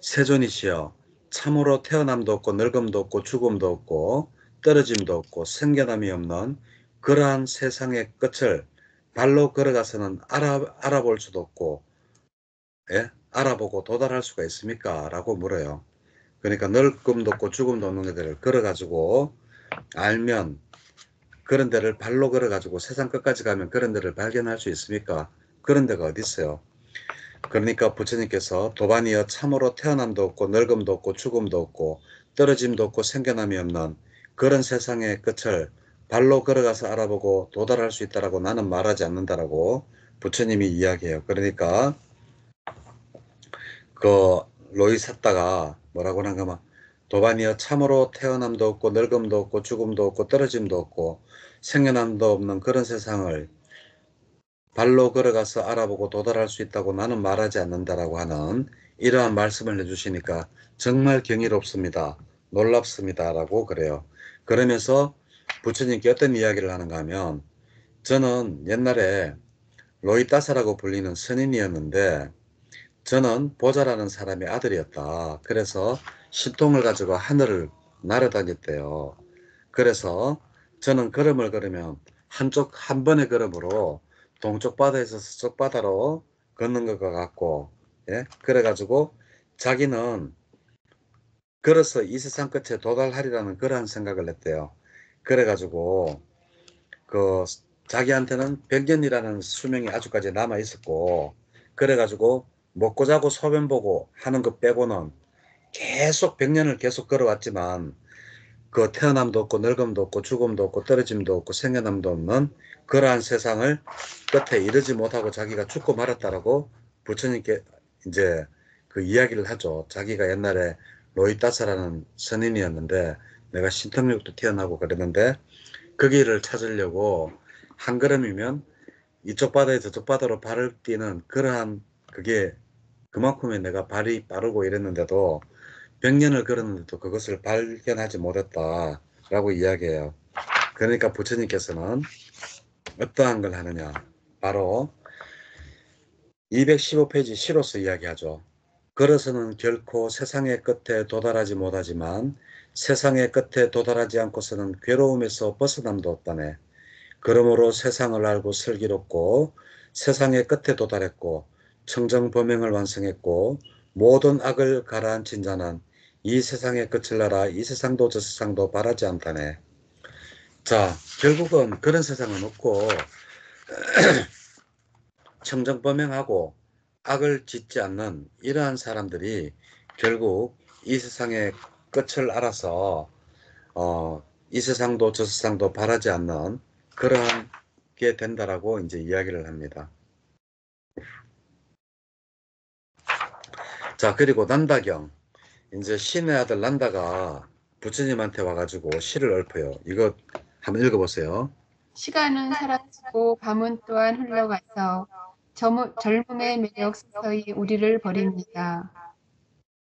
세존이시여, 참으로 태어남도 없고 늙음도 없고 죽음도 없고 떨어짐도 없고 생겨남이 없는 그러한 세상의 끝을 발로 걸어가서는 알아볼 수도 없고, 예? 알아보고 도달할 수가 있습니까? 라고 물어요. 그러니까 늙음도 없고 죽음도 없는 것들을 걸어가지고 알면, 그런 데를 발로 걸어가지고 세상 끝까지 가면 그런 데를 발견할 수 있습니까? 그런 데가 어디 있어요? 그러니까 부처님께서 도반이여, 참으로 태어남도 없고 늙음도 없고 죽음도 없고 떨어짐도 없고 생겨남이 없는 그런 세상의 끝을 발로 걸어가서 알아보고 도달할 수 있다라고 나는 말하지 않는다라고 부처님이 이야기해요. 그러니까 그 로이 샀다가 뭐라고 하는가 막, 도반이여, 참으로 태어남도 없고 늙음도 없고 죽음도 없고 떨어짐도 없고 생겨남도 없는 그런 세상을 발로 걸어가서 알아보고 도달할 수 있다고 나는 말하지 않는다라고 하는 이러한 말씀을 해주시니까 정말 경이롭습니다. 놀랍습니다. 라고 그래요. 그러면서 부처님께 어떤 이야기를 하는가 하면, 저는 옛날에 로이따사라고 불리는 선인이었는데 저는 보자라는 사람의 아들이었다. 그래서 신통을 가지고 하늘을 날아다녔대요. 그래서 저는 걸음을 걸으면 한 번의 걸음으로 동쪽 바다에서 서쪽 바다로 걷는 것과 같고, 예? 그래가지고 자기는 걸어서 이 세상 끝에 도달하리라는 그러한 생각을 했대요. 그래가지고 그 자기한테는 100년이라는 수명이 아직까지 남아 있었고, 그래가지고 먹고 자고 소변 보고 하는 것 빼고는 계속 100년을 계속 걸어왔지만 그 태어남도 없고 늙음도 없고 죽음도 없고 떨어짐도 없고 생겨남도 없는 그러한 세상을 끝에 이르지 못하고 자기가 죽고 말았다라고 부처님께 이제 그 이야기를 하죠. 자기가 옛날에 로이따사라는 선인이었는데 내가 신통력도 태어나고 그랬는데 그 길을 찾으려고 한 걸음이면 이쪽 바다에 저쪽 바다로 발을 띄는 그러한, 그게 그만큼의 내가 발이 빠르고 이랬는데도 100년을 걸었는데도 그것을 발견하지 못했다라고 이야기해요. 그러니까 부처님께서는 어떠한 걸 하느냐, 바로 215페이지 시로서 이야기하죠. 걸어서는 결코 세상의 끝에 도달하지 못하지만 세상의 끝에 도달하지 않고서는 괴로움에서 벗어남도 없다네. 그러므로 세상을 알고 슬기롭고 세상의 끝에 도달했고 청정범행을 완성했고 모든 악을 가라앉힌 자는 이 세상의 끝을 알아 이 세상도 저 세상도 바라지 않다네. 자, 결국은 그런 세상은 없고 청정범행하고 악을 짓지 않는 이러한 사람들이 결국 이 세상의 끝을 알아서 이 세상도 저 세상도 바라지 않는 그러한 게 된다라고 이제 이야기를 합니다. 자, 그리고 난다경. 이제 신의 아들 난다가 부처님한테 와가지고 시를 읊어요. 이거 한번 읽어보세요. 시간은 사라지고 밤은 또한 흘러가서 젊음의 매력 서서히 우리를 버립니다.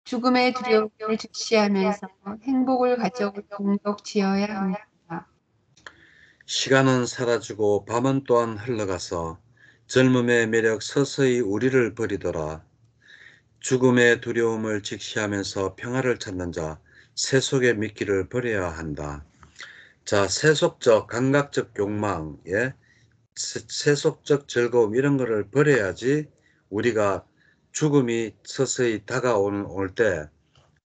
죽음의 두려움을 직시하면서 행복을 가져올 공덕 지어야 합니다. 시간은 사라지고 밤은 또한 흘러가서 젊음의 매력 서서히 우리를 버리더라. 죽음의 두려움을 직시하면서 평화를 찾는 자, 세속의 미끼를 버려야 한다. 자, 세속적, 감각적 욕망, 예? 세속적 즐거움 이런 거를 버려야지 우리가 죽음이 서서히 다가올 때,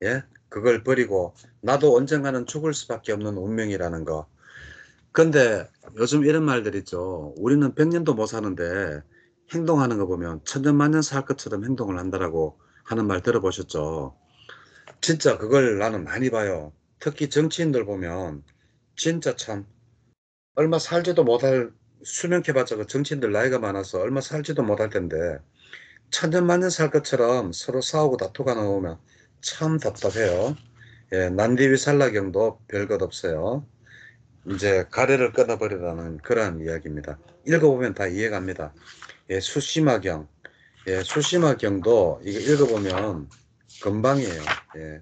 예? 그걸 버리고 나도 언젠가는 죽을 수밖에 없는 운명이라는 거. 근데 요즘 이런 말들 있죠. 우리는 100년도 못 사는데 행동하는 거 보면 천년만년 살 것처럼 행동을 한다라고 하는 말 들어보셨죠? 진짜 그걸 나는 많이 봐요. 특히 정치인들 보면 진짜 참 얼마 살지도 못할 수명해봤자 그 정치인들 나이가 많아서 얼마 살지도 못할 텐데 천년만년 살 것처럼 서로 싸우고 다투가 나오면 참 답답해요. 예, 난디위 살라경도 별것 없어요. 이제 가래를 끊어버리라는 그러한 이야기입니다. 읽어보면 다 이해갑니다. 예, 수심화경. 예, 수심화경도 이거 읽어보면 금방이에요. 예,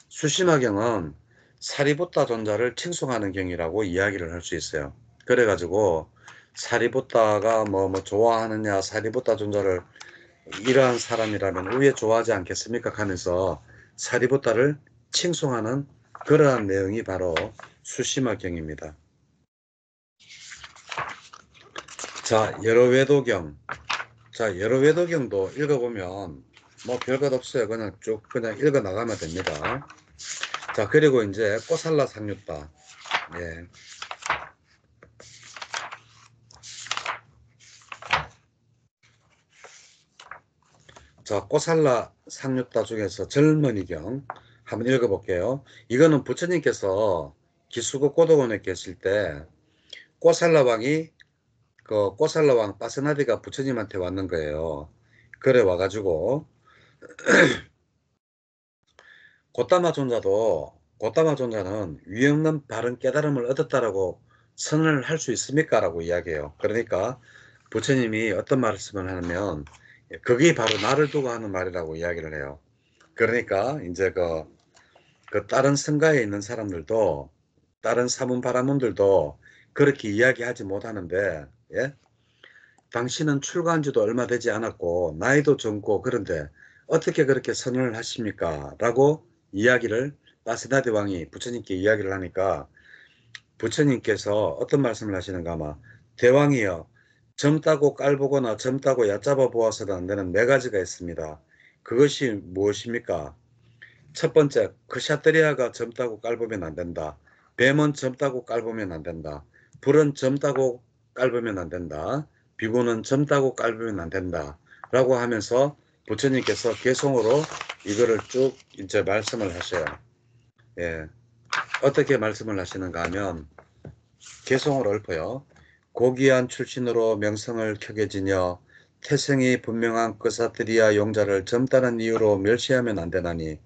수심화경은 사리부타 존자를 칭송하는 경이라고 이야기를 할 수 있어요. 그래가지고 사리부타가 뭐 좋아하느냐, 사리부타 존자를 이러한 사람이라면 왜 좋아하지 않겠습니까? 하면서 사리부타를 칭송하는 그러한 내용이 바로 수심화경입니다. 자, 여러외도경. 자, 여러외도경도 읽어보면 뭐 별것 없어요. 그냥 읽어 나가면 됩니다. 자, 그리고 이제 꼬살라 상류따. 예. 자, 꼬살라 상류따 중에서 젊은이경 한번 읽어볼게요. 이거는 부처님께서 기수국 고도원에 계실 때 꼬살라 왕이 그 꼬살라 왕 빠스나디가 부처님한테 왔는 거예요. 그래 와가지고 고따마 존자는 위없는 바른 깨달음을 얻었다라고 선언을 할 수 있습니까? 라고 이야기해요. 그러니까 부처님이 어떤 말씀을 하냐면 그게 바로 나를 두고 하는 말이라고 이야기를 해요. 그러니까 이제 그 다른 성가에 있는 사람들도 다른 사문바라문들도 그렇게 이야기하지 못하는데 예? 당신은 출가한 지도 얼마 되지 않았고 나이도 젊고 그런데 어떻게 그렇게 선언을 하십니까? 라고 이야기를 빠스나데 왕이 부처님께 이야기를 하니까 부처님께서 어떤 말씀을 하시는가 아마 대왕이여 젊다고 깔보거나 젊다고 얕잡아 보아서는 안 되는 네 가지가 있습니다. 그것이 무엇입니까? 첫 번째, 크샤트리아가 젊다고 깔보면 안 된다. 뱀은 젊다고 깔보면 안 된다. 불은 젊다고 깔보면 안 된다. 비구는 젊다고 깔보면 안 된다. 라고 하면서 부처님께서 개송으로 이거를 쭉 이제 말씀을 하셔요. 예. 어떻게 말씀을 하시는가 하면 개송을 읊어요. 고귀한 출신으로 명성을 켜게 지녀 태생이 분명한 그사트리아 용자를 젊다는 이유로 멸시하면 안 되나니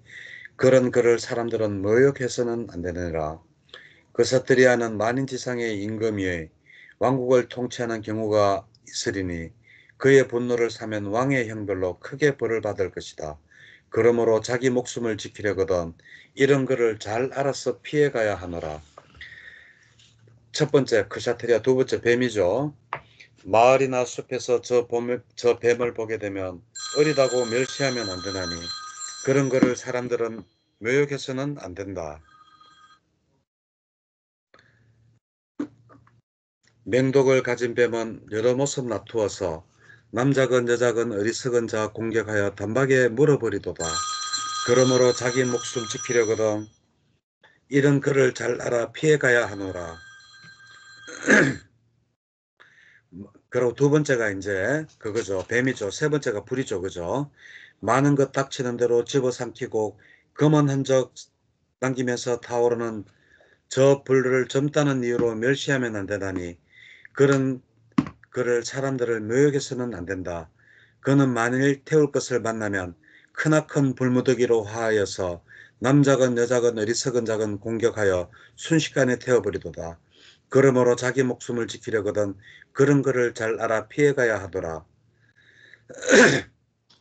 그런 그를 사람들은 모욕해서는 안 되느니라. 그사트리아는 만인지상의 임금이의 왕국을 통치하는 경우가 있으리니 그의 분노를 사면 왕의 형벌로 크게 벌을 받을 것이다. 그러므로 자기 목숨을 지키려거든 이런 그를 잘 알아서 피해가야 하노라. 첫 번째 크샤트리아, 두 번째 뱀이죠. 마을이나 숲에서 저 뱀을 보게 되면 어리다고 멸시하면 안 되나니 그런 거를 사람들은 묘욕해서는 안 된다. 맹독을 가진 뱀은 여러 모습 나투어서 남자건 여자건 어리석은 자 공격하여 단박에 물어버리도다. 그러므로 자기 목숨 지키려거든 이런 그를 잘 알아 피해가야 하노라. 그리고 두 번째가 이제 그거죠. 뱀이죠. 세 번째가 불이죠. 그죠? 많은 것 닥치는 대로 집어삼키고 검은 흔적 당기면서 타오르는 저 불을 젊다는 이유로 멸시하면 안 되다니. 그런 그를 사람들을 묘역해서는 안 된다. 그는 만일 태울 것을 만나면 크나큰 불무더기로 화하여서 남자건 여자건 어리석은 자건 공격하여 순식간에 태워버리도다. 그러므로 자기 목숨을 지키려거든 그런 그를 잘 알아 피해가야 하더라.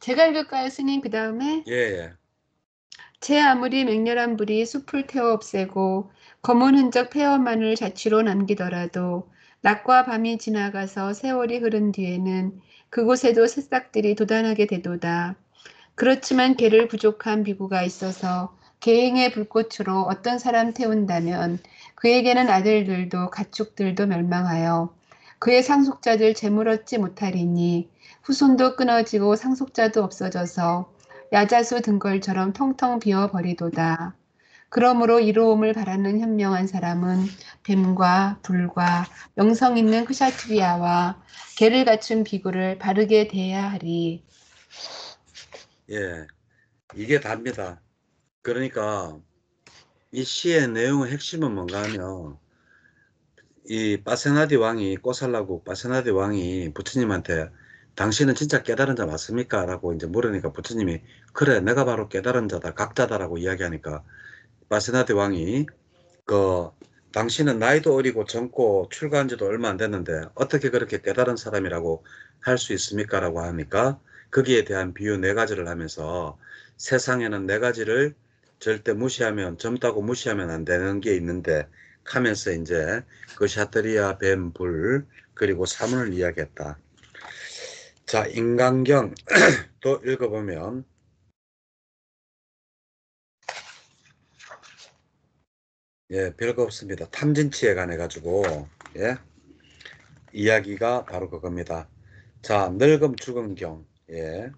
제가 읽을까요, 스님? 그 다음에? 예, 예. 제 아무리 맹렬한 불이 숲을 태워 없애고 검은 흔적 폐허만을 자취로 남기더라도 낮과 밤이 지나가서 세월이 흐른 뒤에는 그곳에도 새싹들이 돋아나게 되도다. 그렇지만 개를 부족한 비구가 있어서 계행의 불꽃으로 어떤 사람 태운다면 그에게는 아들들도 가축들도 멸망하여 그의 상속자들 재물 얻지 못하리니 후손도 끊어지고 상속자도 없어져서 야자수 등걸처럼 텅텅 비어버리도다. 그러므로 이로움을 바라는 현명한 사람은 뱀과 불과 명성 있는 크샤트리아와 개를 갖춘 비구를 바르게 대해야 하리. 예. 이게 답니다. 그러니까 이 시의 내용의 핵심은 뭔가 하면 이 파세나디 왕이 꼬살라국 파세나디 왕이 부처님한테 당신은 진짜 깨달은 자 맞습니까? 라고 이제 물으니까 부처님이 그래 내가 바로 깨달은 자다 각자다라고 이야기하니까 파세나디 왕이 그 당신은 나이도 어리고 젊고 출가한 지도 얼마 안 됐는데 어떻게 그렇게 깨달은 사람이라고 할 수 있습니까? 라고 하니까 거기에 대한 비유 네 가지를 하면서 세상에는 네 가지를 절대 무시하면 젊다고 무시하면 안 되는 게 있는데 하면서 이제 그 샤트리아 뱀, 불 그리고 사문을 이야기했다. 자, 인간경 또 읽어보면 예, 별거 없습니다. 탐진치에 관해 가지고 예, 이야기가 바로 그겁니다. 자, 늙음 죽음 경. 예.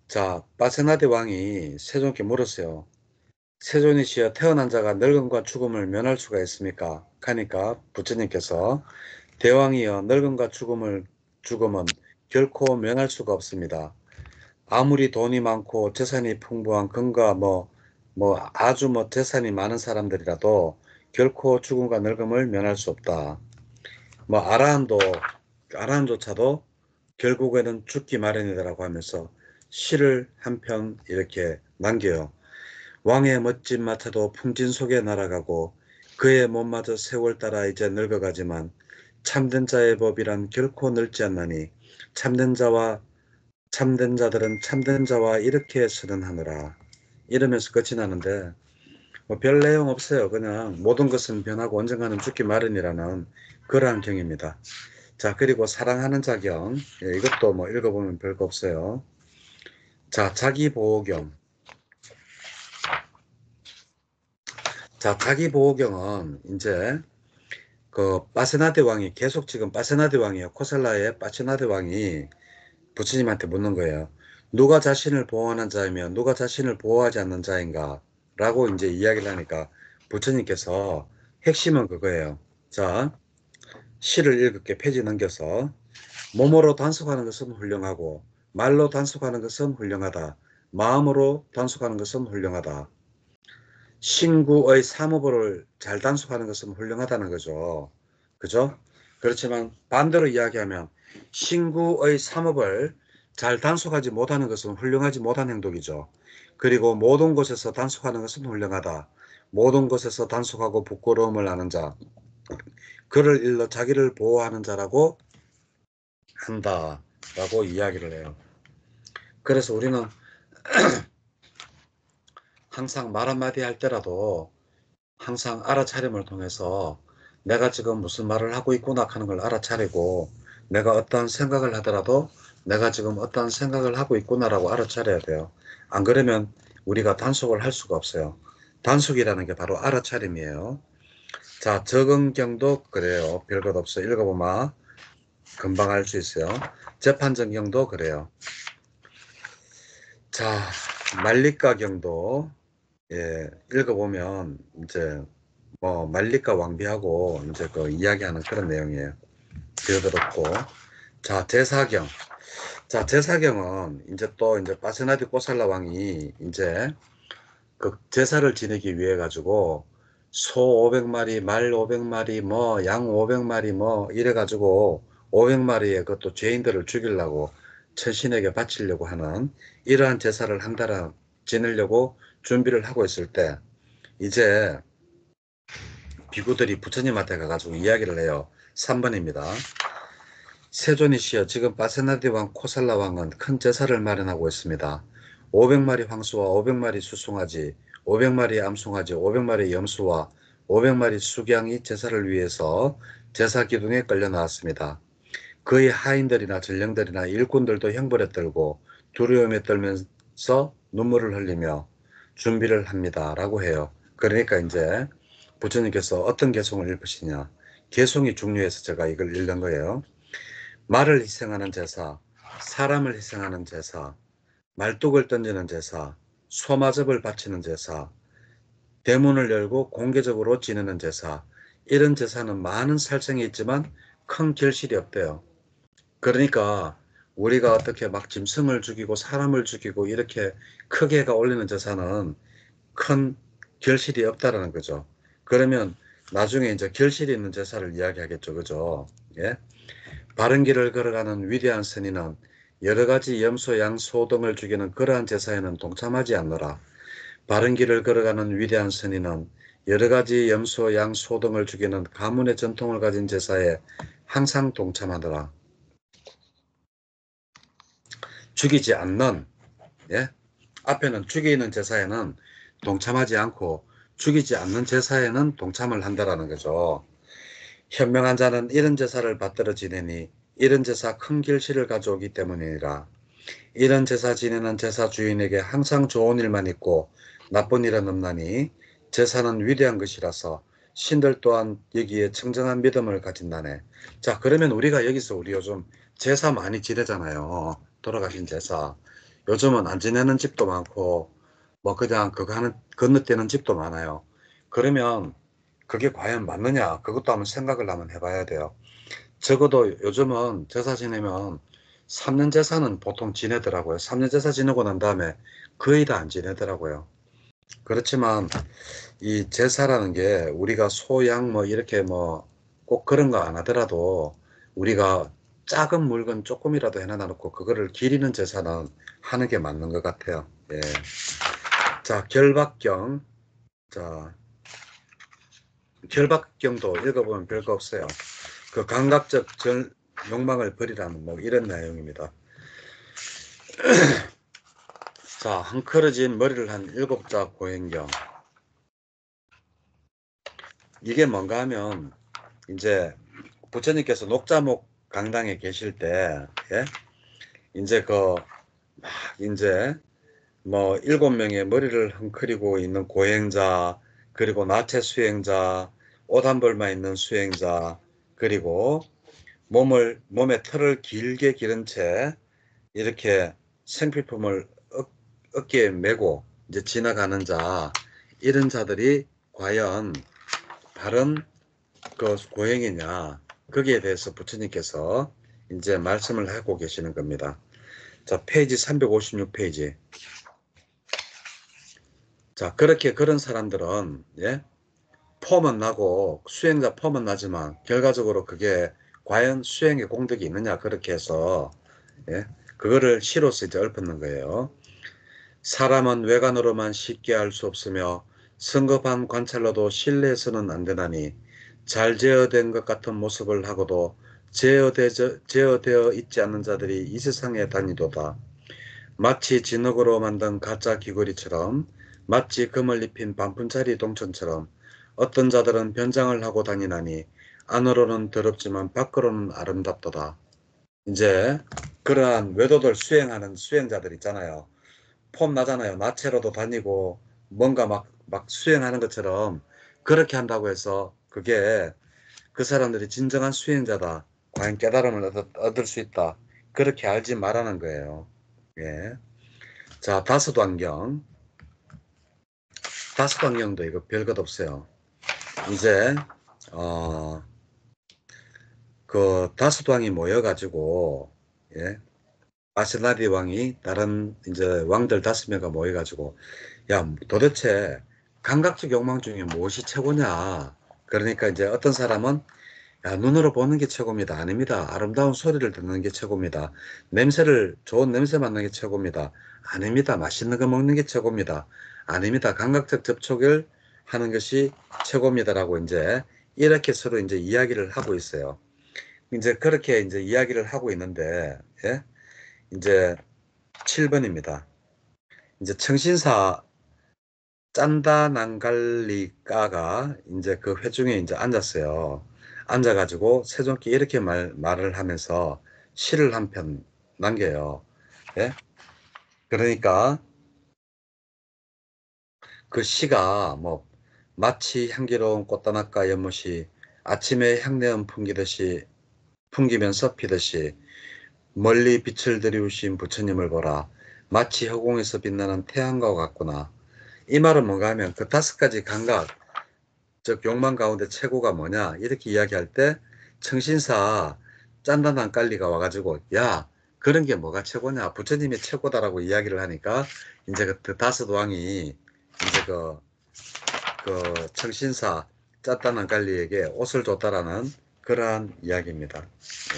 자, 파세나데 왕이 세존께 물었어요. 세존이시여 태어난 자가 늙음과 죽음을 면할 수가 있습니까? 하니까 부처님께서 대왕이여 늙음과 죽음은 결코 면할 수가 없습니다. 아무리 돈이 많고 재산이 풍부한 금과 아주 재산이 많은 사람들이라도 결코 죽음과 늙음을 면할 수 없다. 아라한조차도 결국에는 죽기 마련이다라고 하면서 시를 한 편 이렇게 남겨요. 왕의 멋진 마차도 풍진 속에 날아가고 그의 몸마저 세월 따라 이제 늙어가지만 참된 자의 법이란 결코 늙지 않나니 참된 자들은 참된 자와 이렇게 선언하느라 이러면서 끝이 나는데 뭐 별 내용 없어요. 그냥 모든 것은 변하고 언젠가는 죽기 마련이라는 그러한 경입니다. 자, 그리고 사랑하는 자경. 예, 이것도 뭐 읽어보면 별거 없어요. 자, 자기보호경. 자, 자기보호경은 이제 그 파세나데 왕이 계속 지금 파세나데 왕이요. 코살라의 파세나데 왕이 부처님한테 묻는 거예요. 누가 자신을 보호하는 자이며 누가 자신을 보호하지 않는 자인가? 라고 이제 이야기를 하니까 부처님께서 핵심은 그거예요. 자, 시를 읽을게 페이지 넘겨서 몸으로 단속하는 것은 훌륭하고 말로 단속하는 것은 훌륭하다. 마음으로 단속하는 것은 훌륭하다. 신구의 사무보를 잘 단속하는 것은 훌륭하다는 거죠. 그죠? 그렇지만 반대로 이야기하면 신구의 사무을 잘 단속하지 못하는 것은 훌륭하지 못한 행동이죠. 그리고 모든 곳에서 단속하는 것은 훌륭하다. 모든 곳에서 단속하고 부끄러움을 아는 자, 그를 일러 자기를 보호하는 자라고 한다라고 이야기를 해요. 그래서 우리는 항상 말 한마디 할 때라도 항상 알아차림을 통해서 내가 지금 무슨 말을 하고 있구나 하는 걸 알아차리고 내가 어떠한 생각을 하더라도 내가 지금 어떠한 생각을 하고 있구나라고 알아차려야 돼요. 안 그러면 우리가 단속을 할 수가 없어요. 단속이라는 게 바로 알아차림이에요. 자, 적응경도 그래요. 별것 없어요. 읽어보면 금방 알 수 있어요. 재판정경도 그래요. 자, 말리가경도 예, 읽어보면 이제 말리가 왕비하고 이제 그 이야기하는 그런 내용이에요. 기어들었고. 자, 제사경. 자, 제사경은 이제 또 이제 파세나디 꼬살라 왕이 이제 그 제사를 지내기 위해 가지고 소 500마리, 말 500마리, 뭐 양 500마리 뭐 이래 가지고 500마리의 그것도 죄인들을 죽이려고 천신에게 바치려고 하는 이러한 제사를 한 달 지내려고 준비를 하고 있을 때 이제 비구들이 부처님한테 가가지고 이야기를 해요. 3번입니다. 세존이시여, 지금 바세나데 왕 코살라 왕은 큰 제사를 마련하고 있습니다. 500마리 황소와 500마리 수송아지, 500마리 암송아지, 500마리 염소와 500마리 숙양이 제사를 위해서 제사 기둥에 끌려 나왔습니다. 그의 하인들이나 전령들이나 일꾼들도 형벌에 떨고 두려움에 떨면서 눈물을 흘리며 준비를 합니다. 라고 해요. 그러니까 이제 부처님께서 어떤 개송을 읽으시냐. 개송이 중요해서 제가 이걸 읽는 거예요. 말을 희생하는 제사, 사람을 희생하는 제사, 말뚝을 던지는 제사, 소마접을 바치는 제사, 대문을 열고 공개적으로 지내는 제사, 이런 제사는 많은 살생이 있지만 큰 결실이 없대요. 그러니까 우리가 어떻게 막 짐승을 죽이고 사람을 죽이고 이렇게 크게가 올리는 제사는 큰 결실이 없다라는 거죠. 그러면 나중에 이제 결실이 있는 제사를 이야기하겠죠. 그죠? 예? 바른 길을 걸어가는 위대한 선인은 여러 가지 염소, 양, 소 등을 죽이는 그러한 제사에는 동참하지 않노라. 바른 길을 걸어가는 위대한 선인은 여러 가지 염소, 양, 소 등을 죽이는 가문의 전통을 가진 제사에 항상 동참하더라. 죽이지 않는, 예? 앞에는 죽이는 제사에는 동참하지 않고 죽이지 않는 제사에는 동참을 한다라는 거죠. 현명한 자는 이런 제사를 받들어 지내니 이런 제사 큰 결실을 가져오기 때문이니라. 이런 제사 지내는 제사 주인에게 항상 좋은 일만 있고 나쁜 일은 없나니 제사는 위대한 것이라서 신들 또한 여기에 청정한 믿음을 가진다네. 자, 그러면 우리가 여기서 우리 요즘 제사 많이 지내잖아요. 돌아가신 제사. 요즘은 안 지내는 집도 많고 뭐 그냥 그거 하는 건너뛰는 집도 많아요. 그러면 그게 과연 맞느냐? 그것도 한번 생각을 한번 해봐야 돼요. 적어도 요즘은 제사 지내면 3년 제사는 보통 지내더라고요. 3년 제사 지내고 난 다음에 거의 다 안 지내더라고요. 그렇지만 이 제사라는 게 우리가 소양 뭐 이렇게 뭐 꼭 그런 거 안 하더라도 우리가 작은 물건 조금이라도 해놔 놓고 그거를 기리는 제사는 하는 게 맞는 것 같아요. 예. 자, 결박경. 자, 결박경도 읽어보면 별거 없어요. 그 감각적 욕망을 버리라는 뭐 이런 내용입니다. 자, 헝클어진 머리를 한 7자 고행경. 이게 뭔가 하면 이제 부처님께서 녹자목 강당에 계실 때, 예? 이제 막 이제 뭐 7명의 머리를 헝클이고 있는 고행자, 그리고 나체 수행자, 옷 한 벌만 있는 수행자, 그리고 몸에 털을 길게 기른 채 이렇게 생필품을 어깨에 메고 이제 지나가는 자, 이런 자들이 과연 바른 그 고행이냐, 거기에 대해서 부처님께서 이제 말씀을 하고 계시는 겁니다. 자, 페이지 356페이지. 자, 그렇게 그런 사람들은, 예, 폼은 나고, 수행자 폼은 나지만, 결과적으로 그게 과연 수행의 공덕이 있느냐, 그렇게 해서, 예, 그거를 시로서 이제 읊는 거예요. 사람은 외관으로만 쉽게 알 수 없으며 성급한 관찰로도 신뢰해서는 안 되나니 잘 제어된 것 같은 모습을 하고도 제어되어 있지 않는 자들이 이 세상에 다니도다. 마치 진흙으로 만든 가짜 귀걸이처럼, 마치 금을 입힌 반푼짜리 동천처럼 어떤 자들은 변장을 하고 다니나니 안으로는 더럽지만 밖으로는 아름답도다. 이제 그러한 외도들 수행하는 수행자들 있잖아요. 폼 나잖아요. 나체로도 다니고 뭔가 막 수행하는 것처럼 그렇게 한다고 해서 그게 그 사람들이 진정한 수행자다. 과연 깨달음을 얻을 수 있다. 그렇게 알지 말라는 거예요. 예. 자, 다섯왕경. 다섯왕경도 이거 별것 없어요. 이제 그 다섯왕이 모여가지고, 예, 아스나디 왕이 다른 이제 왕들 5명가 모여가지고, 야, 도대체 감각적 욕망 중에 무엇이 최고냐? 그러니까 이제 어떤 사람은, 야, 눈으로 보는 게 최고입니다. 아닙니다. 아름다운 소리를 듣는 게 최고입니다. 좋은 냄새 맡는 게 최고입니다. 아닙니다. 맛있는 거 먹는 게 최고입니다. 아닙니다. 감각적 접촉을 하는 것이 최고입니다라고 이제 이렇게 서로 이제 이야기를 하고 있어요. 이제 그렇게 이제 이야기를 하고 있는데, 예? 이제 7번입니다. 이제 청신사 짠다난갈리까가 이제 그 회중에 이제 앉았어요. 앉아가지고 세종께 이렇게 말을 하면서 시를 한 편 남겨요. 예? 그러니까 그 시가 뭐 마치 향기로운 꽃다나까 연못이 아침에 향내음 풍기면서 피듯이 멀리 빛을 들이우신 부처님을 보라. 마치 허공에서 빛나는 태양과 같구나. 이 말은 뭔가 하면 그 5가지 감각, 즉 욕망 가운데 최고가 뭐냐 이렇게 이야기할 때 청신사 짠단한 깔리가 와가지고 야 그런 게 뭐가 최고냐 부처님이 최고다라고 이야기를 하니까 이제 그 5왕이 이제 그 청신사 짠단한 깔리에게 옷을 줬다라는 그러한 이야기입니다.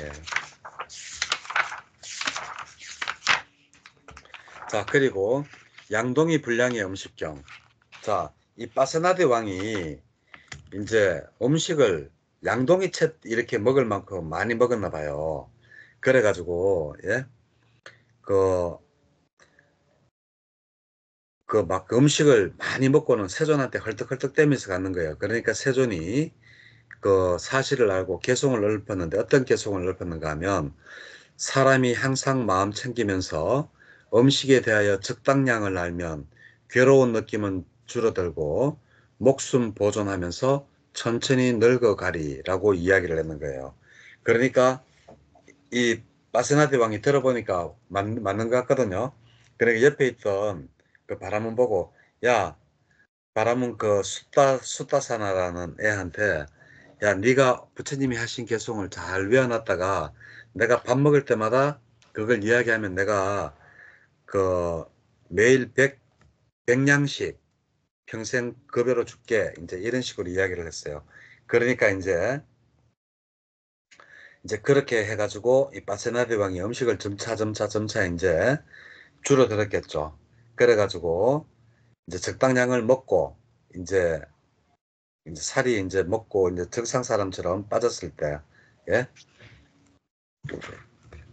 예. 자, 그리고 양동이 분량의 음식경. 자, 이 파세나데 왕이 이제 음식을 양동이 채 이렇게 먹을 만큼 많이 먹었나 봐요. 그래가지고, 예, 그, 막 음식을 많이 먹고는 세존한테 헐떡헐떡대면서 갔는 거예요. 그러니까 세존이 그 사실을 알고 개송을 읊었는데 어떤 개송을 읊었는가 하면 사람이 항상 마음 챙기면서 음식에 대하여 적당량을 알면 괴로운 느낌은 줄어들고 목숨 보존하면서 천천히 늙어가리라고 이야기를 했는 거예요. 그러니까 이 마세나데 왕이 들어보니까 맞는 것 같거든요. 그러니까 옆에 있던 그 바람은 보고 야 바람은 그 숫다사나라는 애한테 야 네가 부처님이 하신 개송을 잘 외워놨다가 내가 밥 먹을 때마다 그걸 이야기하면 내가 그 매일 100냥씩 평생 급여로 줄게 이제 이런 식으로 이야기를 했어요. 그러니까 이제 그렇게 해가지고 이 바세나데 왕이 음식을 점차 이제 줄어들었겠죠. 그래가지고 이제 적당량을 먹고 이제 살이 이제 먹고 이제 정상 사람처럼 빠졌을 때, 예?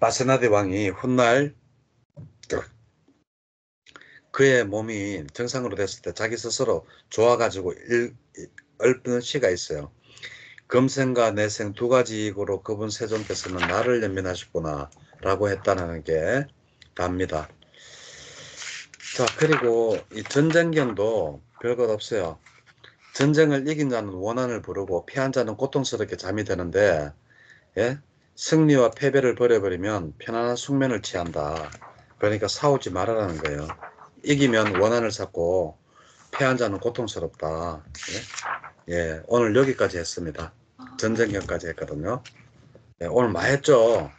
바세나데 왕이 훗날 그의 몸이 정상으로 됐을 때 자기 스스로 좋아가지고 읊는 시가 있어요. 금생과 내생 2가지 이고로 그분 세종께서는 나를 연민하셨구나 라고 했다는 게 답니다. 자, 그리고 이 전쟁경도 별것 없어요. 전쟁을 이긴 자는 원한을 부르고 피한 자는 고통스럽게 잠이 드는데, 예? 승리와 패배를 버려버리면 편안한 숙면을 취한다. 그러니까 싸우지 말아라는 거예요. 이기면 원한을 쌓고 패한 자는 고통스럽다. 예? 예, 오늘 여기까지 했습니다. 전쟁경까지 했거든요. 예, 오늘 많이 했죠.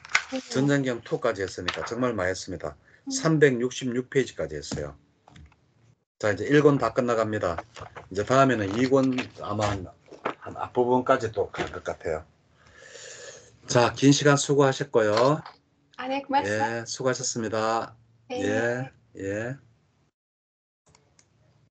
전쟁경 2까지 했으니까 정말 많이 했습니다. 366페이지까지 했어요. 자, 이제 1권 다 끝나갑니다. 이제 다음에는 2권 아마 한 앞부분까지 또 갈 것 같아요. 자, 긴 시간 수고하셨고요. 아, 네, 고맙습니다. 예, 수고하셨습니다. 네. 예, 예.